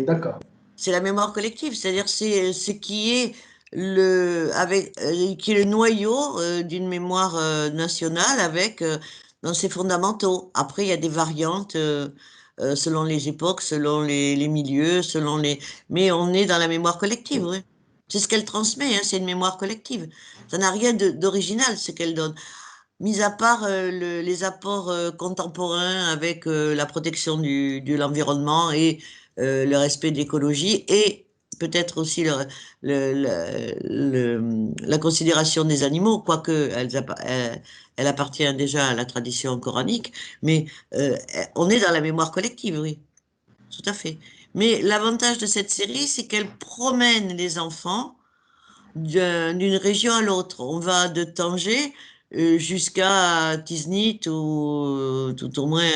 D'accord. C'est la mémoire collective, c'est-à-dire c'est ce qui est qui est le noyau d'une mémoire nationale avec dans ses fondamentaux. Après, il y a des variantes selon les époques, selon les milieux, mais on est dans la mémoire collective, oui. C'est ce qu'elle transmet, hein, c'est une mémoire collective. Ça n'a rien d'original, ce qu'elle donne. Mis à part les apports contemporains avec la protection de l'environnement et le respect de l'écologie et peut-être aussi la considération des animaux, quoique elle appartient déjà à la tradition coranique, mais on est dans la mémoire collective, oui, tout à fait. Mais l'avantage de cette série, c'est qu'elle promène les enfants d'une région à l'autre. On va de Tanger jusqu'à Tiznit ou tout au moins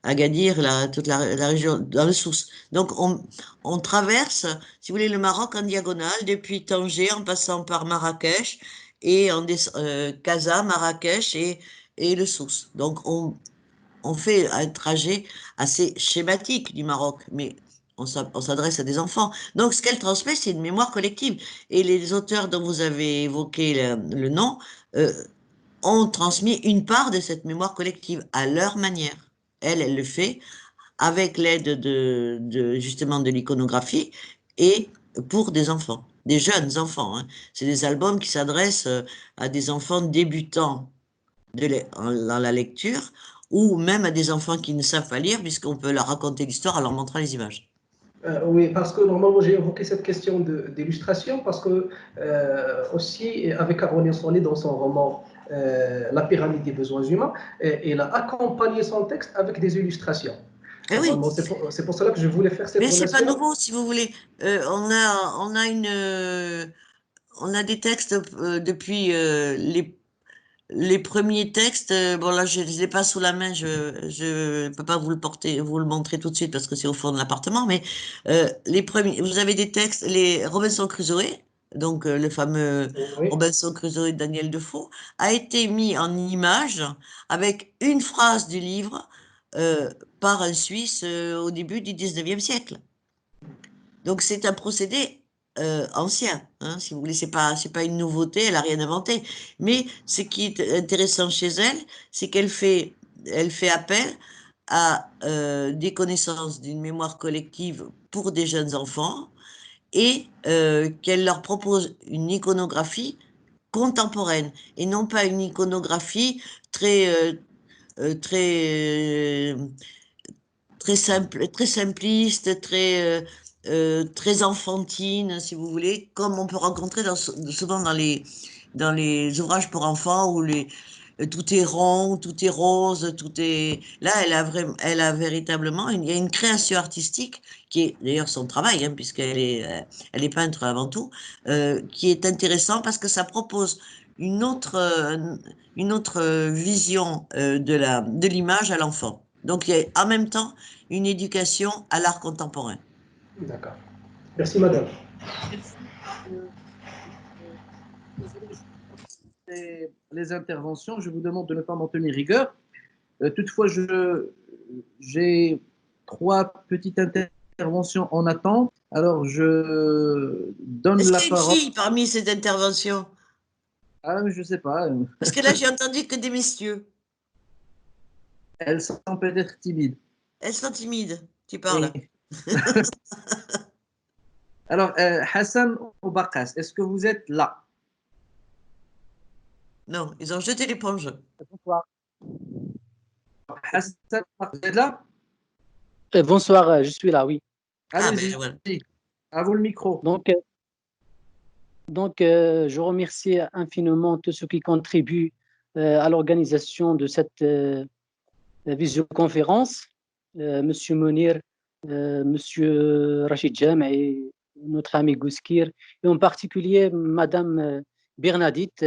Agadir, toute la région, dans le Souss. Donc on traverse, si vous voulez, le Maroc en diagonale, depuis Tanger en passant par Marrakech et Casa, Marrakech et le Souss. Donc on fait un trajet assez schématique du Maroc, mais on s'adresse à des enfants. Donc, ce qu'elle transmet, c'est une mémoire collective. Et les auteurs dont vous avez évoqué le nom ont transmis une part de cette mémoire collective à leur manière. Elle le fait avec l'aide justement de l'iconographie et pour des enfants, des jeunes enfants, hein. C'est des albums qui s'adressent à des enfants débutants dans la lecture ou même à des enfants qui ne savent pas lire puisqu'on peut leur raconter l'histoire en leur montrant les images. Oui, parce que normalement j'ai évoqué cette question d'illustration parce que aussi avec Caroline Sonnet dans son roman La pyramide des besoins humains, il a accompagné son texte avec des illustrations. Eh oui. C'est pour cela que je voulais faire cette Mais c'est pas relation. nouveau, si vous voulez. On a des textes depuis les premiers textes. Bon là, je les ai pas sous la main, je peux pas vous le montrer tout de suite parce que c'est au fond de l'appartement. Mais les premiers, vous avez des textes, les Robinson Crusoe, donc le fameux Robinson Crusoe de Daniel Defoe, a été mis en image avec une phrase du livre par un Suisse au début du 19e siècle. Donc c'est un procédé ancien, hein, si vous voulez, c'est pas une nouveauté, elle a rien inventé. Mais ce qui est intéressant chez elle, c'est qu'elle fait appel à des connaissances d'une mémoire collective pour des jeunes enfants et qu'elle leur propose une iconographie contemporaine et non pas une iconographie très simple, très simpliste, très enfantine, si vous voulez, comme on peut rencontrer souvent dans les ouvrages pour enfants où tout est rond, tout est rose, tout est. Là, elle a véritablement, il y a une création artistique qui est d'ailleurs son travail, hein, puisqu'elle elle est peintre avant tout, qui est intéressant parce que ça propose une autre vision de l'image à l'enfant. Donc, il y a en même temps une éducation à l'art contemporain. D'accord. Merci, madame. Les interventions, je vous demande de ne pas m'en tenir rigueur. Toutefois, j'ai 3 petites interventions en attente. Alors, je donne la parole. Est-ce qu'il y a une fille parmi ces interventions? Ah, je ne sais pas. Parce que là, j'ai entendu que des messieurs. Elles sont peut-être timides. Elles sont timides, tu parles. Oui. Alors, Hassan Oubakas, est-ce que vous êtes là? Non, ils ont jeté l'éponge. Bonsoir. Hassan, vous êtes là? Bonsoir, je suis là, oui. Allez-y, voilà. À vous le micro. Donc je remercie infiniment tous ceux qui contribuent à l'organisation de cette visioconférence, Monsieur Mounir, Monsieur Rachid Jam et notre ami Gouskir, et en particulier Madame Bernadette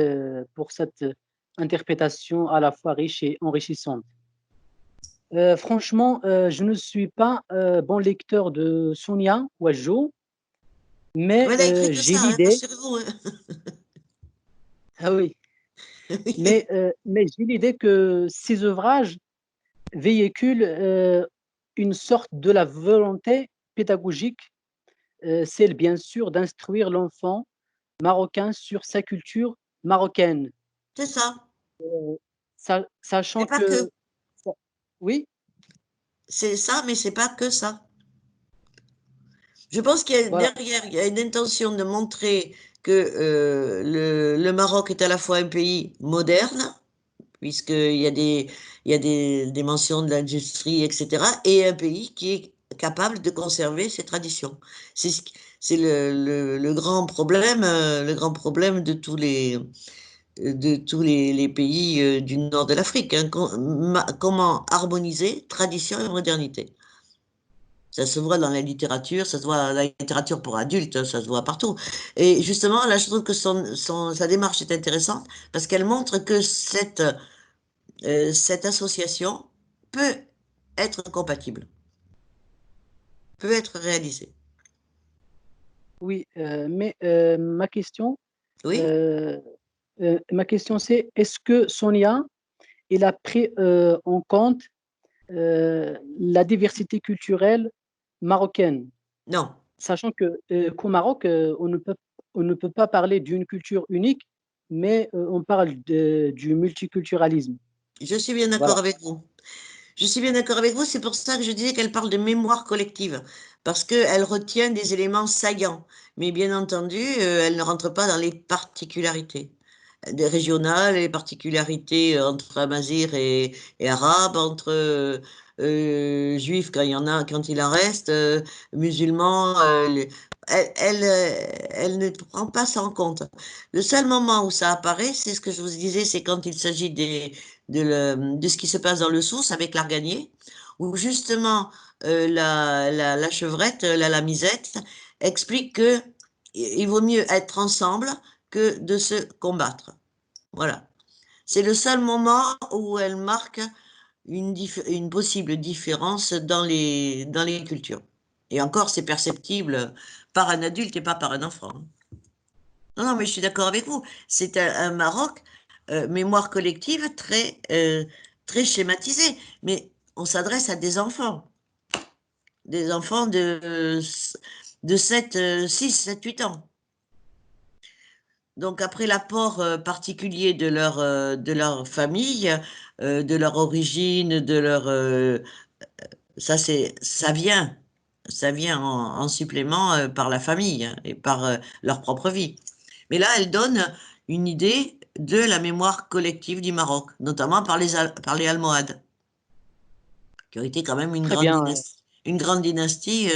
pour cette interprétation à la fois riche et enrichissante. Franchement, je ne suis pas bon lecteur de Sonia Ouajou, mais j'ai l'idée. Ah oui. mais j'ai l'idée que ces ouvrages véhiculent une sorte de la volonté pédagogique, celle bien sûr d'instruire l'enfant marocain sur sa culture marocaine. C'est ça. Sachant que. Oui. C'est ça, mais c'est pas que ça. Je pense qu'il y a derrière, il y a une intention de montrer que le Maroc est à la fois un pays moderne, puisqu'il y a des mentions de l'industrie, etc., et un pays qui est capable de conserver ses traditions. C'est le grand problème de tous les pays du nord de l'Afrique, hein. Comment harmoniser tradition et modernité. Ça se voit dans la littérature, ça se voit dans la littérature pour adultes, ça se voit partout. Et justement, là, je trouve que sa démarche est intéressante parce qu'elle montre que cette association peut être compatible, peut être réalisée. Oui, mais ma question, oui c'est est-ce que Sonia, elle a pris en compte la diversité culturelle marocaine? Non. Sachant qu'au Maroc, on ne peut pas parler d'une culture unique, mais on parle du multiculturalisme. Je suis bien d'accord avec vous. Je suis bien d'accord avec vous, c'est pour ça que je disais qu'elle parle de mémoire collective, parce qu'elle retient des éléments saillants, mais bien entendu, elle ne rentre pas dans les particularités des régionales, les particularités entre Amazigh et Arabes, entre juifs quand il y en a, quand il en reste, musulmans. Elle ne prend pas ça en compte. Le seul moment où ça apparaît, c'est ce que je vous disais, c'est quand il s'agit de ce qui se passe dans le source avec l'arganier, où justement la chevrette, la lamisette, explique que il vaut mieux être ensemble que de se combattre. Voilà. C'est le seul moment où elle marque une possible différence dans les cultures. Et encore, c'est perceptible par un adulte et pas par un enfant. Non, non, mais je suis d'accord avec vous. C'est un Maroc, mémoire collective très, très schématisé. Mais on s'adresse à des enfants. Des enfants de 7, 6, 7, 8 ans. Donc après l'apport particulier de leur famille, de leur origine, de leur ça vient en supplément par la famille et par leur propre vie. Mais là, elle donne une idée de la mémoire collective du Maroc, notamment par les Almohades, qui ont été quand même une grande dynastie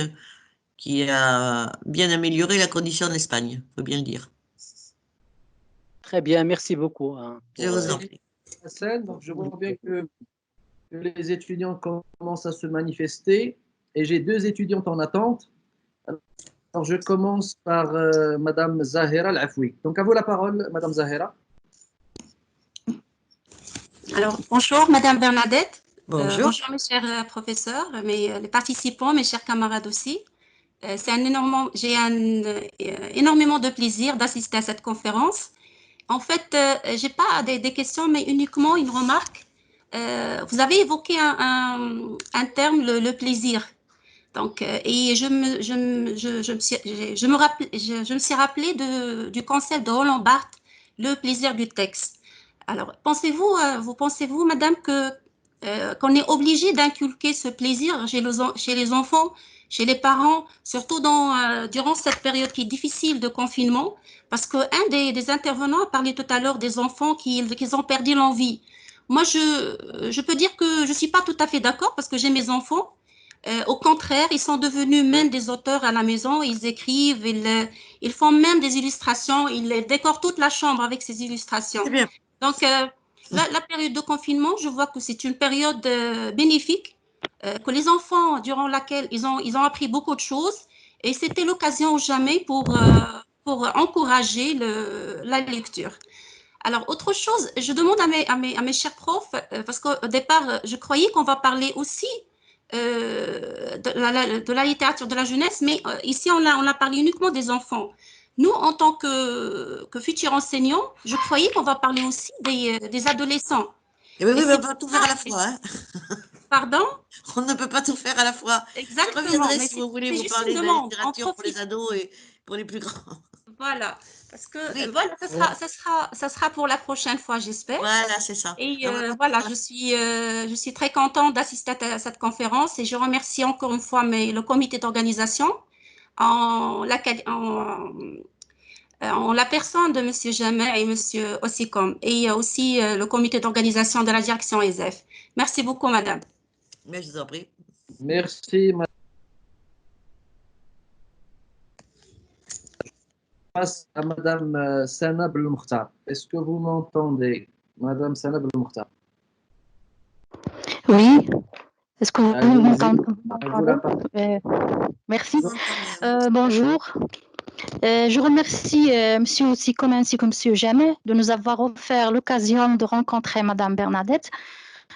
qui a bien amélioré la condition d'Espagne, il faut bien le dire. Très bien, merci beaucoup. Je vous en prie. Donc je vois bien que les étudiants commencent à se manifester et j'ai 2 étudiantes en attente. Alors je commence par Madame Zahera Al-Afoui. Donc à vous la parole, Madame Zahera. Alors bonjour Madame Bernadette. Bonjour. Bonjour mes chers professeurs, les participants, mes chers camarades aussi. J'ai énormément de plaisir d'assister à cette conférence. En fait, je n'ai pas des questions, mais uniquement une remarque. Vous avez évoqué un terme, le plaisir. Donc, et je me suis rappelé du concept de Roland Barthes, le plaisir du texte. Alors, pensez-vous, madame, qu'on est obligé d'inculquer ce plaisir chez les enfants, chez les parents, surtout durant cette période qui est difficile de confinement, parce qu'un des intervenants a parlé tout à l'heure des enfants qu'ils ont perdu l'envie. Moi, je peux dire que je ne suis pas tout à fait d'accord parce que j'ai mes enfants. Au contraire, ils sont devenus même des auteurs à la maison. Ils écrivent, ils font même des illustrations. Ils décorent toute la chambre avec ces illustrations. C'est bien. Donc, la période de confinement, je vois que c'est une période bénéfique, que les enfants, durant laquelle ils ont appris beaucoup de choses. Et c'était l'occasion ou jamais pour encourager la lecture. Alors, autre chose, je demande à mes chers profs, parce qu'au départ, je croyais qu'on va parler aussi de la littérature de la jeunesse, mais ici, on a parlé uniquement des enfants. Nous, en tant que futurs enseignants, je croyais qu'on va parler aussi des adolescents. Et oui, on ne peut pas tout faire à la fois. Hein. Pardon? On ne peut pas tout faire à la fois. Exactement. Je reviendrai si vous voulez vous parler de la littérature pour les ados et pour les plus grands. Voilà, parce que voilà, ça sera pour la prochaine fois, j'espère. Voilà, c'est ça. Et voilà, je suis très contente d'assister à cette conférence et je remercie encore une fois le comité d'organisation en la personne de M. Jamet et M. Ossikom et aussi le comité d'organisation de la direction ESF. Merci beaucoup, madame. Mais je vous en prie. Merci, madame. Passe à Madame Sana Belmokhtar. Est-ce que vous m'entendez, Madame Sana Belmokhtar? Oui. Est-ce que vous m'entendez? Merci. Bonjour. Je remercie M. Ossikom ainsi que M. Jamet de nous avoir offert l'occasion de rencontrer Madame Bernadette.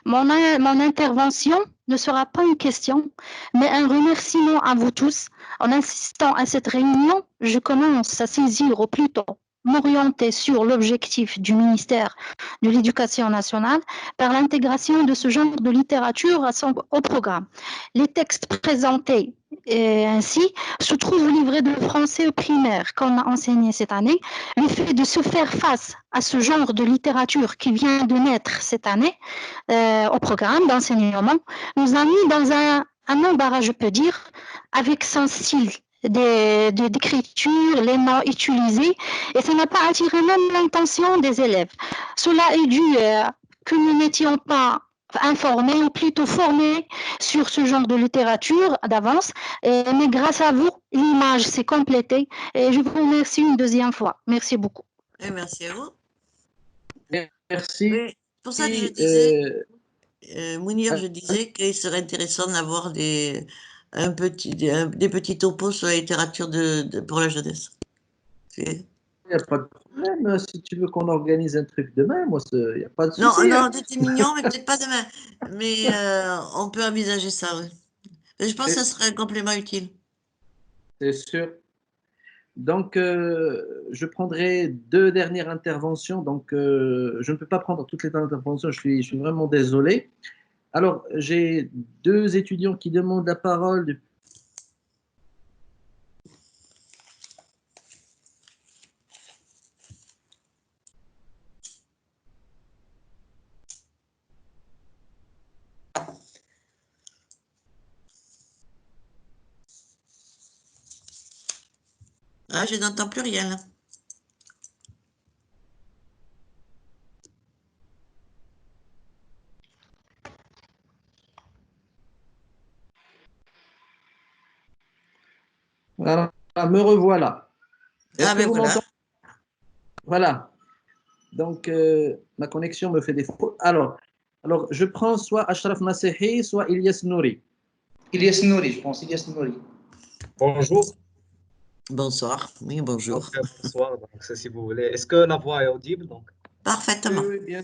Mon intervention ne sera pas une question, mais un remerciement à vous tous. En assistant à cette réunion, je commence à saisir ou plutôt m'orienter sur l'objectif du ministère de l'Éducation nationale par l'intégration de ce genre de littérature au programme. Les textes présentés ainsi se trouve au livret de français primaire qu'on a enseigné cette année. Le fait de se faire face à ce genre de littérature qui vient de naître cette année au programme d'enseignement nous a mis dans un embarras, je peux dire, avec son style d'écriture, les mots utilisés, et ça n'a pas attiré même l'intention des élèves. Cela est dû que nous n'étions pas informés ou plutôt formés sur ce genre de littérature d'avance, mais grâce à vous, l'image s'est complétée et je vous remercie une deuxième fois. Merci beaucoup. Et merci à vous. Merci. Oui, pour ça que je disais, Mounir, je disais qu'il serait intéressant d'avoir des petits topos sur la littérature pour la jeunesse. Il n'y a pas de problème. Si tu veux qu'on organise un truc demain, moi, il n'y a pas de souci. Non, non, c'était mignon, mais peut-être pas demain. Mais on peut envisager ça, oui. Je pense que ça serait un complément utile. C'est sûr. Donc, je prendrai 2 dernières interventions. Donc, je ne peux pas prendre toutes les interventions. Je suis vraiment désolé. Alors, j'ai 2 étudiants qui demandent la parole. Ah, je n'entends plus rien, là. Voilà, me revoilà. Ah, ben voilà. Voilà. Donc, ma connexion me fait défaut. Alors, je prends soit Ashraf Nasehi, soit Ilyas Nouri. Ilyas Nouri, je pense. Ilyas Nouri. Bonjour. Bonsoir. Oui, bonjour. Okay, bonsoir, donc, si vous voulez. Est-ce que la voix est audible donc? Parfaitement. Oui, bien.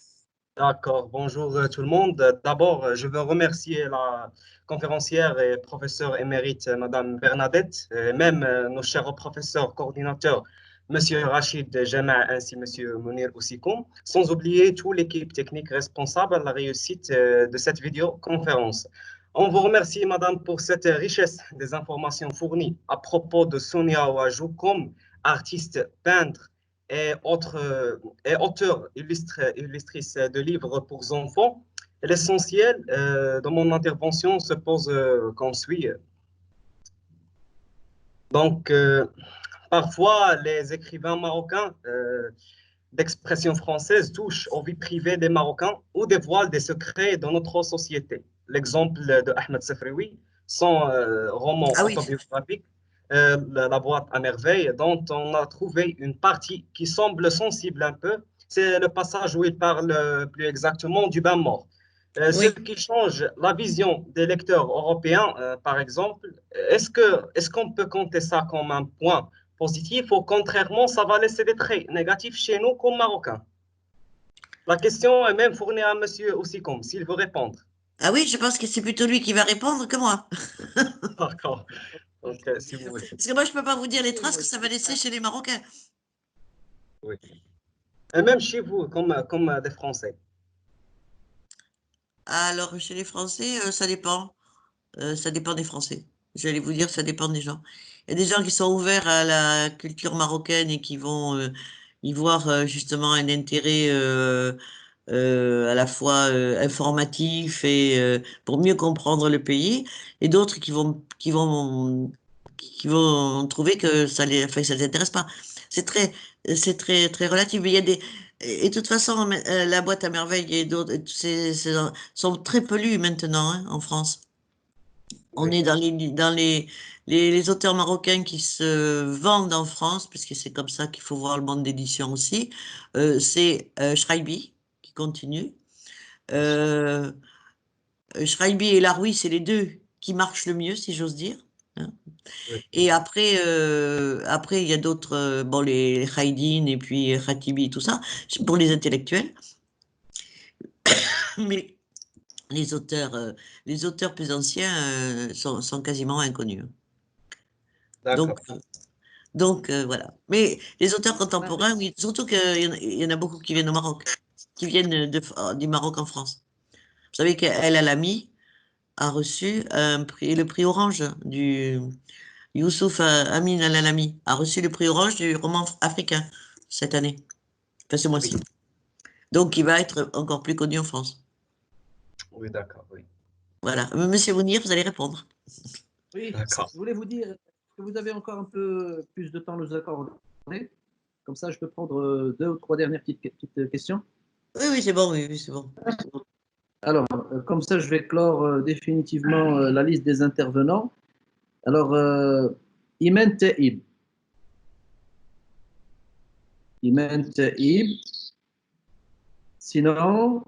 D'accord. Bonjour tout le monde. D'abord, je veux remercier la conférencière et professeure émérite, Madame Bernadette, et même nos chers professeurs coordinateurs, Monsieur Rachid Jama ainsi Monsieur Mounir Oussikoum, sans oublier toute l'équipe technique responsable de la réussite de cette vidéoconférence. On vous remercie, Madame, pour cette richesse des informations fournies à propos de Sonia Ouajou comme artiste, peintre et auteur illustrice de livres pour enfants. L'essentiel de mon intervention se pose comme suit. Donc, parfois, les écrivains marocains d'expression française touchent aux vies privées des Marocains ou dévoilent des secrets de notre société. L'exemple de Ahmed Sefrioui, son roman autobiographique, La boîte à merveille, dont on a trouvé une partie qui semble sensible un peu, c'est le passage où il parle plus exactement du bain mort. Ce qui change la vision des lecteurs européens, par exemple, est-ce qu'on peut compter ça comme un point positif ou contrairement, ça va laisser des traits négatifs chez nous comme Marocains? La question est même fournie à M. Oussikoum, s'il veut répondre. Ah oui, je pense que c'est plutôt lui qui va répondre que moi. D'accord. Donc, si vous voulez. Parce que moi, je ne peux pas vous dire les traces que ça va laisser chez les Marocains. Oui. Et même chez vous, comme des Français. Alors, chez les Français, ça dépend. Ça dépend des Français. J'allais vous dire, ça dépend des gens. Il y a des gens qui sont ouverts à la culture marocaine et qui vont y voir justement un intérêt à la fois informatif et pour mieux comprendre le pays, et d'autres qui vont trouver que ça les intéresse pas. C'est très relatif. Mais il y a et de toute façon, la boîte à merveille et d'autres sont très peu lus maintenant en France. On est dans les auteurs marocains qui se vendent en France, puisque c'est comme ça qu'il faut voir le monde d'édition aussi. C'est Schreibi qui continue. Schreibi et Laroui, c'est les deux qui marchent le mieux, si j'ose dire. Hein. Oui. Et après, il y a d'autres, bon, les Khaïdine et puis Khatibi, tout ça, pour les intellectuels. Mais les auteurs plus anciens sont quasiment inconnus. Donc voilà. Mais les auteurs contemporains, oui, surtout qu'il y en a beaucoup qui viennent au Maroc, qui viennent du Maroc en France. Vous savez qu'El Alami, a reçu un prix, le prix Orange du Youssouf Amin Al-Alami a reçu le prix Orange du roman africain cette année, enfin ce mois-ci. Donc il va être encore plus connu en France. Oui, d'accord, oui. Voilà. Monsieur Mounir, vous allez répondre. Oui, D'accord. je voulais vous dire que vous avez encore un peu plus de temps à nous accorder. Comme ça, je peux prendre 2 ou 3 dernières petites questions. Oui, oui, c'est bon, oui, c'est bon. Alors, comme ça, je vais clore définitivement la liste des intervenants. Alors, Imen Taïb. Imen Taïb. Sinon,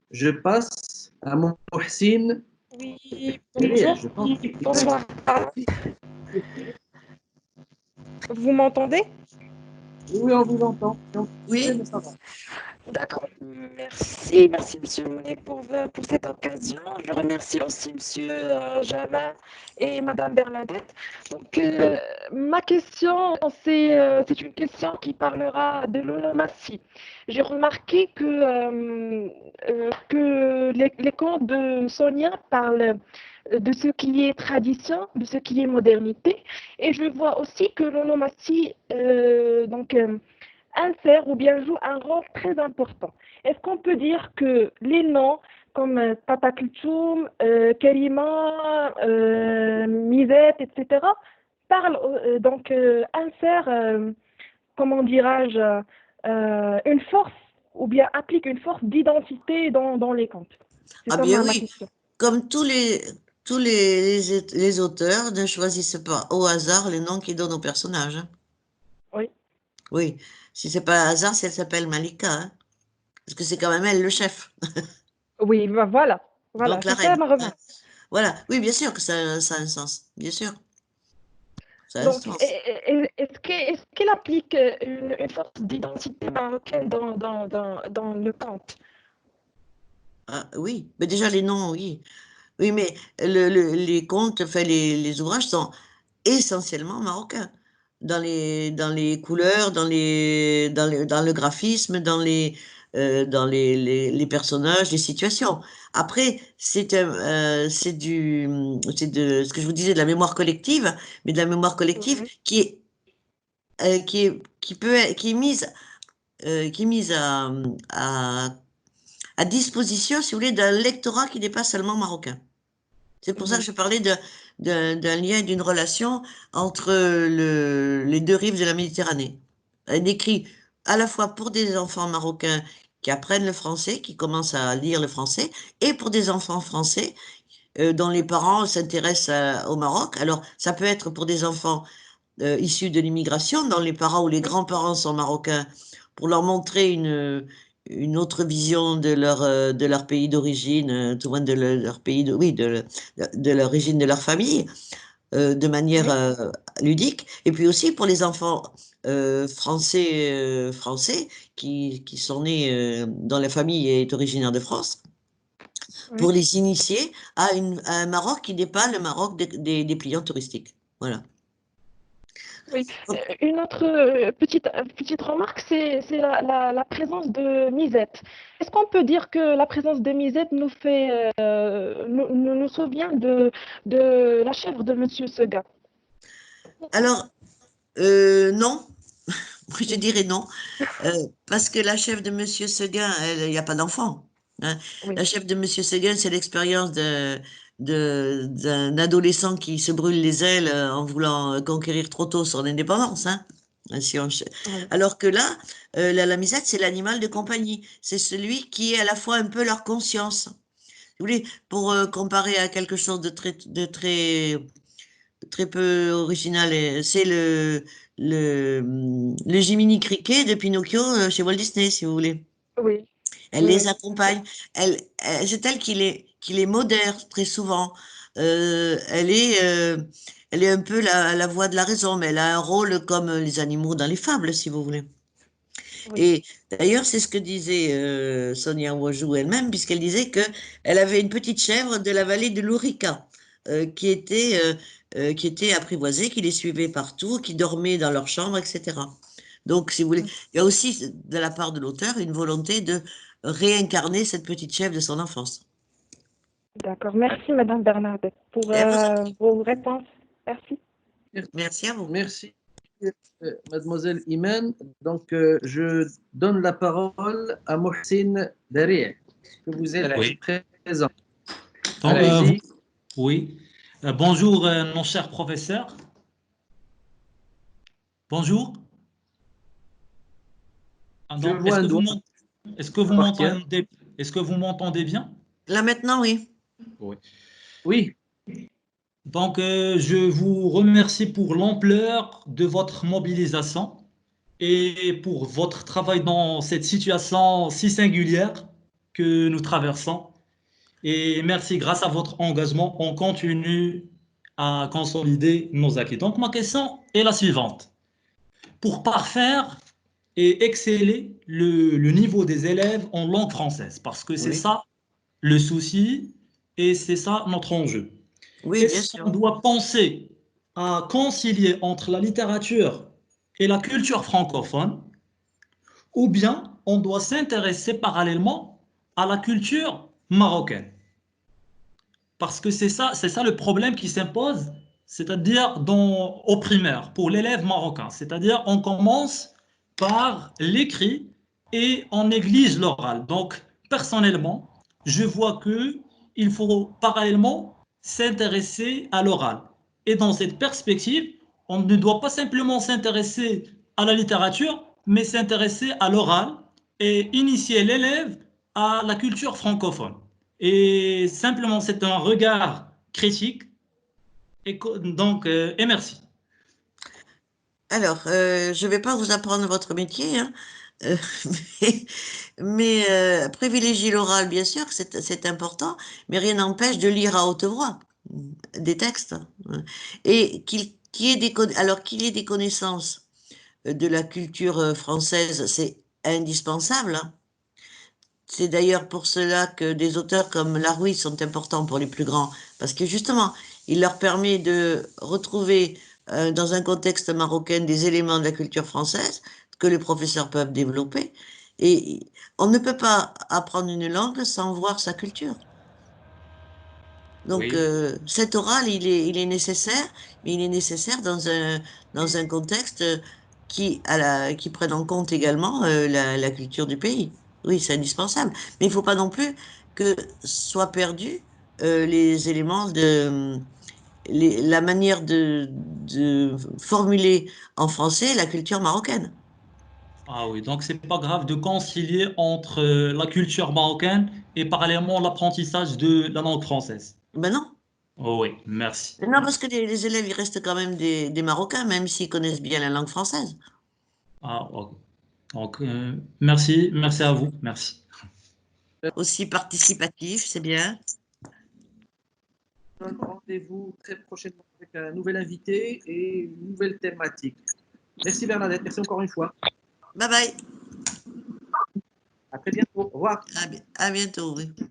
je passe à Mohsin. Oui, Bonjour. bonjour. Bonsoir. Vous m'entendez? Oui, on vous entend. Oui. Mais ça va. D'accord. Merci Monsieur Monet pour cette occasion. Je remercie aussi Monsieur Jamin et Madame Bernadette. Donc, ma question, c'est une question qui parlera de l'onomastie. J'ai remarqué que les contes de Sonia parlent de ce qui est tradition, de ce qui est modernité, et je vois aussi que l'onomastie, insère ou bien joue un rôle très important. Est-ce qu'on peut dire que les noms comme Tata Kulthum, Karima, Misette, etc., parlent, insèrent, comment dirais-je, une force ou bien appliquent une force d'identité dans les contes? C'est Ah ça bien ma oui, question. comme tous les auteurs ne choisissent pas au hasard les noms qu'ils donnent aux personnages. Hein. Oui. Oui, si c'est pas un hasard, si elle s'appelle Malika, hein, parce que c'est quand même elle le chef. Oui, voilà, Donc la c'est ça reine. ma Hein. remarque. Voilà, oui, bien sûr que ça a un sens, bien sûr. Ça a un Donc, sens. est-ce qu'elle applique une force d'identité marocaine dans le conte? Ah, oui, mais déjà les noms, oui. Oui, mais les contes, enfin les ouvrages sont essentiellement marocains. Dans les couleurs, dans le graphisme, dans les personnages, les situations. Après, c'est de ce que je vous disais de la mémoire collective, mais de la mémoire collective qui est mise à disposition, si vous voulez, d'un lectorat qui n'est pas seulement marocain. C'est pour ça que je parlais d'un lien et d'une relation entre les deux rives de la Méditerranée. Elle écrit à la fois pour des enfants marocains qui apprennent le français, qui commencent à lire le français, et pour des enfants français dont les parents s'intéressent au Maroc. Alors, ça peut être pour des enfants issus de l'immigration, dont les parents ou les grands-parents sont marocains, pour leur montrer une autre vision de leur pays d'origine, tout moins de leur pays, oui, de l'origine de leur famille, de manière ludique. Et puis aussi pour les enfants français qui sont nés dont la famille est originaire de France, pour les initier à un Maroc qui n'est pas le Maroc des pliants touristiques. Voilà. Oui. Une autre petite remarque, c'est la présence de Misette. Est-ce qu'on peut dire que la présence de Misette nous souvient de la chèvre de Monsieur Seguin? Alors, non, je dirais non, parce que la chef de Monsieur Seguin, il n'y a pas d'enfant. Hein. La chef de Monsieur Seguin, c'est l'expérience d'un adolescent qui se brûle les ailes en voulant conquérir trop tôt son indépendance. Hein. Alors que là, la misette, c'est l'animal de compagnie. C'est celui qui est à la fois un peu leur conscience. Vous voulez, pour comparer à quelque chose de très peu original, c'est le Jiminy Cricket de Pinocchio chez Walt Disney, si vous voulez. Oui. Elle les accompagne. C'est elle qui les modère très souvent. Elle est un peu la voix de la raison, mais elle a un rôle comme les animaux dans les fables, si vous voulez. Et d'ailleurs, c'est ce que disait Sonia Ouajou elle-même, puisqu'elle disait qu'elle avait une petite chèvre de la vallée de l'Ourika qui était apprivoisée, qui les suivait partout, qui dormait dans leur chambre, etc. Donc, si vous voulez, il y a aussi de la part de l'auteur une volonté de réincarner cette petite chèvre de son enfance. D'accord. Merci, Madame Bernadette, pour vos réponses. Merci. Merci à vous. Merci, mademoiselle Imen. Donc, je donne la parole à Mohsin Daria, que vous êtes Oui. présent. Donc, Allez-y. oui. Bonjour, mon cher professeur. Bonjour. Ah, Je donc, vois un doigt. est-ce que vous m'entendez, est-ce que vous m'entendez bien? Là maintenant, oui. Oui. Oui. Donc, je vous remercie pour l'ampleur de votre mobilisation et pour votre travail dans cette situation si singulière que nous traversons. Et merci, grâce à votre engagement, on continue à consolider nos acquis. Donc, ma question est la suivante. Pour parfaire et exceller le niveau des élèves en langue française, parce que c'est ça le souci et c'est ça notre enjeu. Oui, bien Est-ce sûr. qu'on doit penser à concilier entre la littérature et la culture francophone, ou bien on doit s'intéresser parallèlement à la culture marocaine? Parce que c'est ça le problème qui s'impose, c'est-à-dire au primaire, pour l'élève marocain. C'est-à-dire on commence par l'écrit et on néglige l'oral. Donc, personnellement, je vois qu'il faut parallèlement s'intéresser à l'oral. Et dans cette perspective, on ne doit pas simplement s'intéresser à la littérature, mais s'intéresser à l'oral et initier l'élève à la culture francophone. Et simplement, c'est un regard critique. Et donc, et merci. Alors, je ne vais pas vous apprendre votre métier, hein, euh, mais privilégier l'oral, bien sûr, c'est important, mais rien n'empêche de lire à haute voix des textes. Et qu'il y ait des connaissances de la culture française, c'est indispensable, hein. C'est d'ailleurs pour cela que des auteurs comme Larouille sont importants pour les plus grands, parce que justement, il leur permet de retrouver dans un contexte marocain des éléments de la culture française que les professeurs peuvent développer. Et on ne peut pas apprendre une langue sans voir sa culture. Donc, cet oral, il est nécessaire, mais il est nécessaire dans un contexte qui prenne en compte également la culture du pays. Oui, c'est indispensable. Mais il ne faut pas non plus que soient perdus les éléments la manière de formuler en français la culture marocaine. Ah oui, donc c'est pas grave de concilier entre la culture marocaine et parallèlement l'apprentissage de la langue française. Ben non. Oh oui, merci. Non, parce que les élèves, ils restent quand même des Marocains, même s'ils connaissent bien la langue française. Ah, ok. Donc, merci à vous, merci. Aussi participatif, c'est bien. Rendez-vous très prochainement avec un nouvel invité et une nouvelle thématique. Merci Bernadette, merci encore une fois. Bye bye. À très bientôt, au revoir. À bientôt, oui.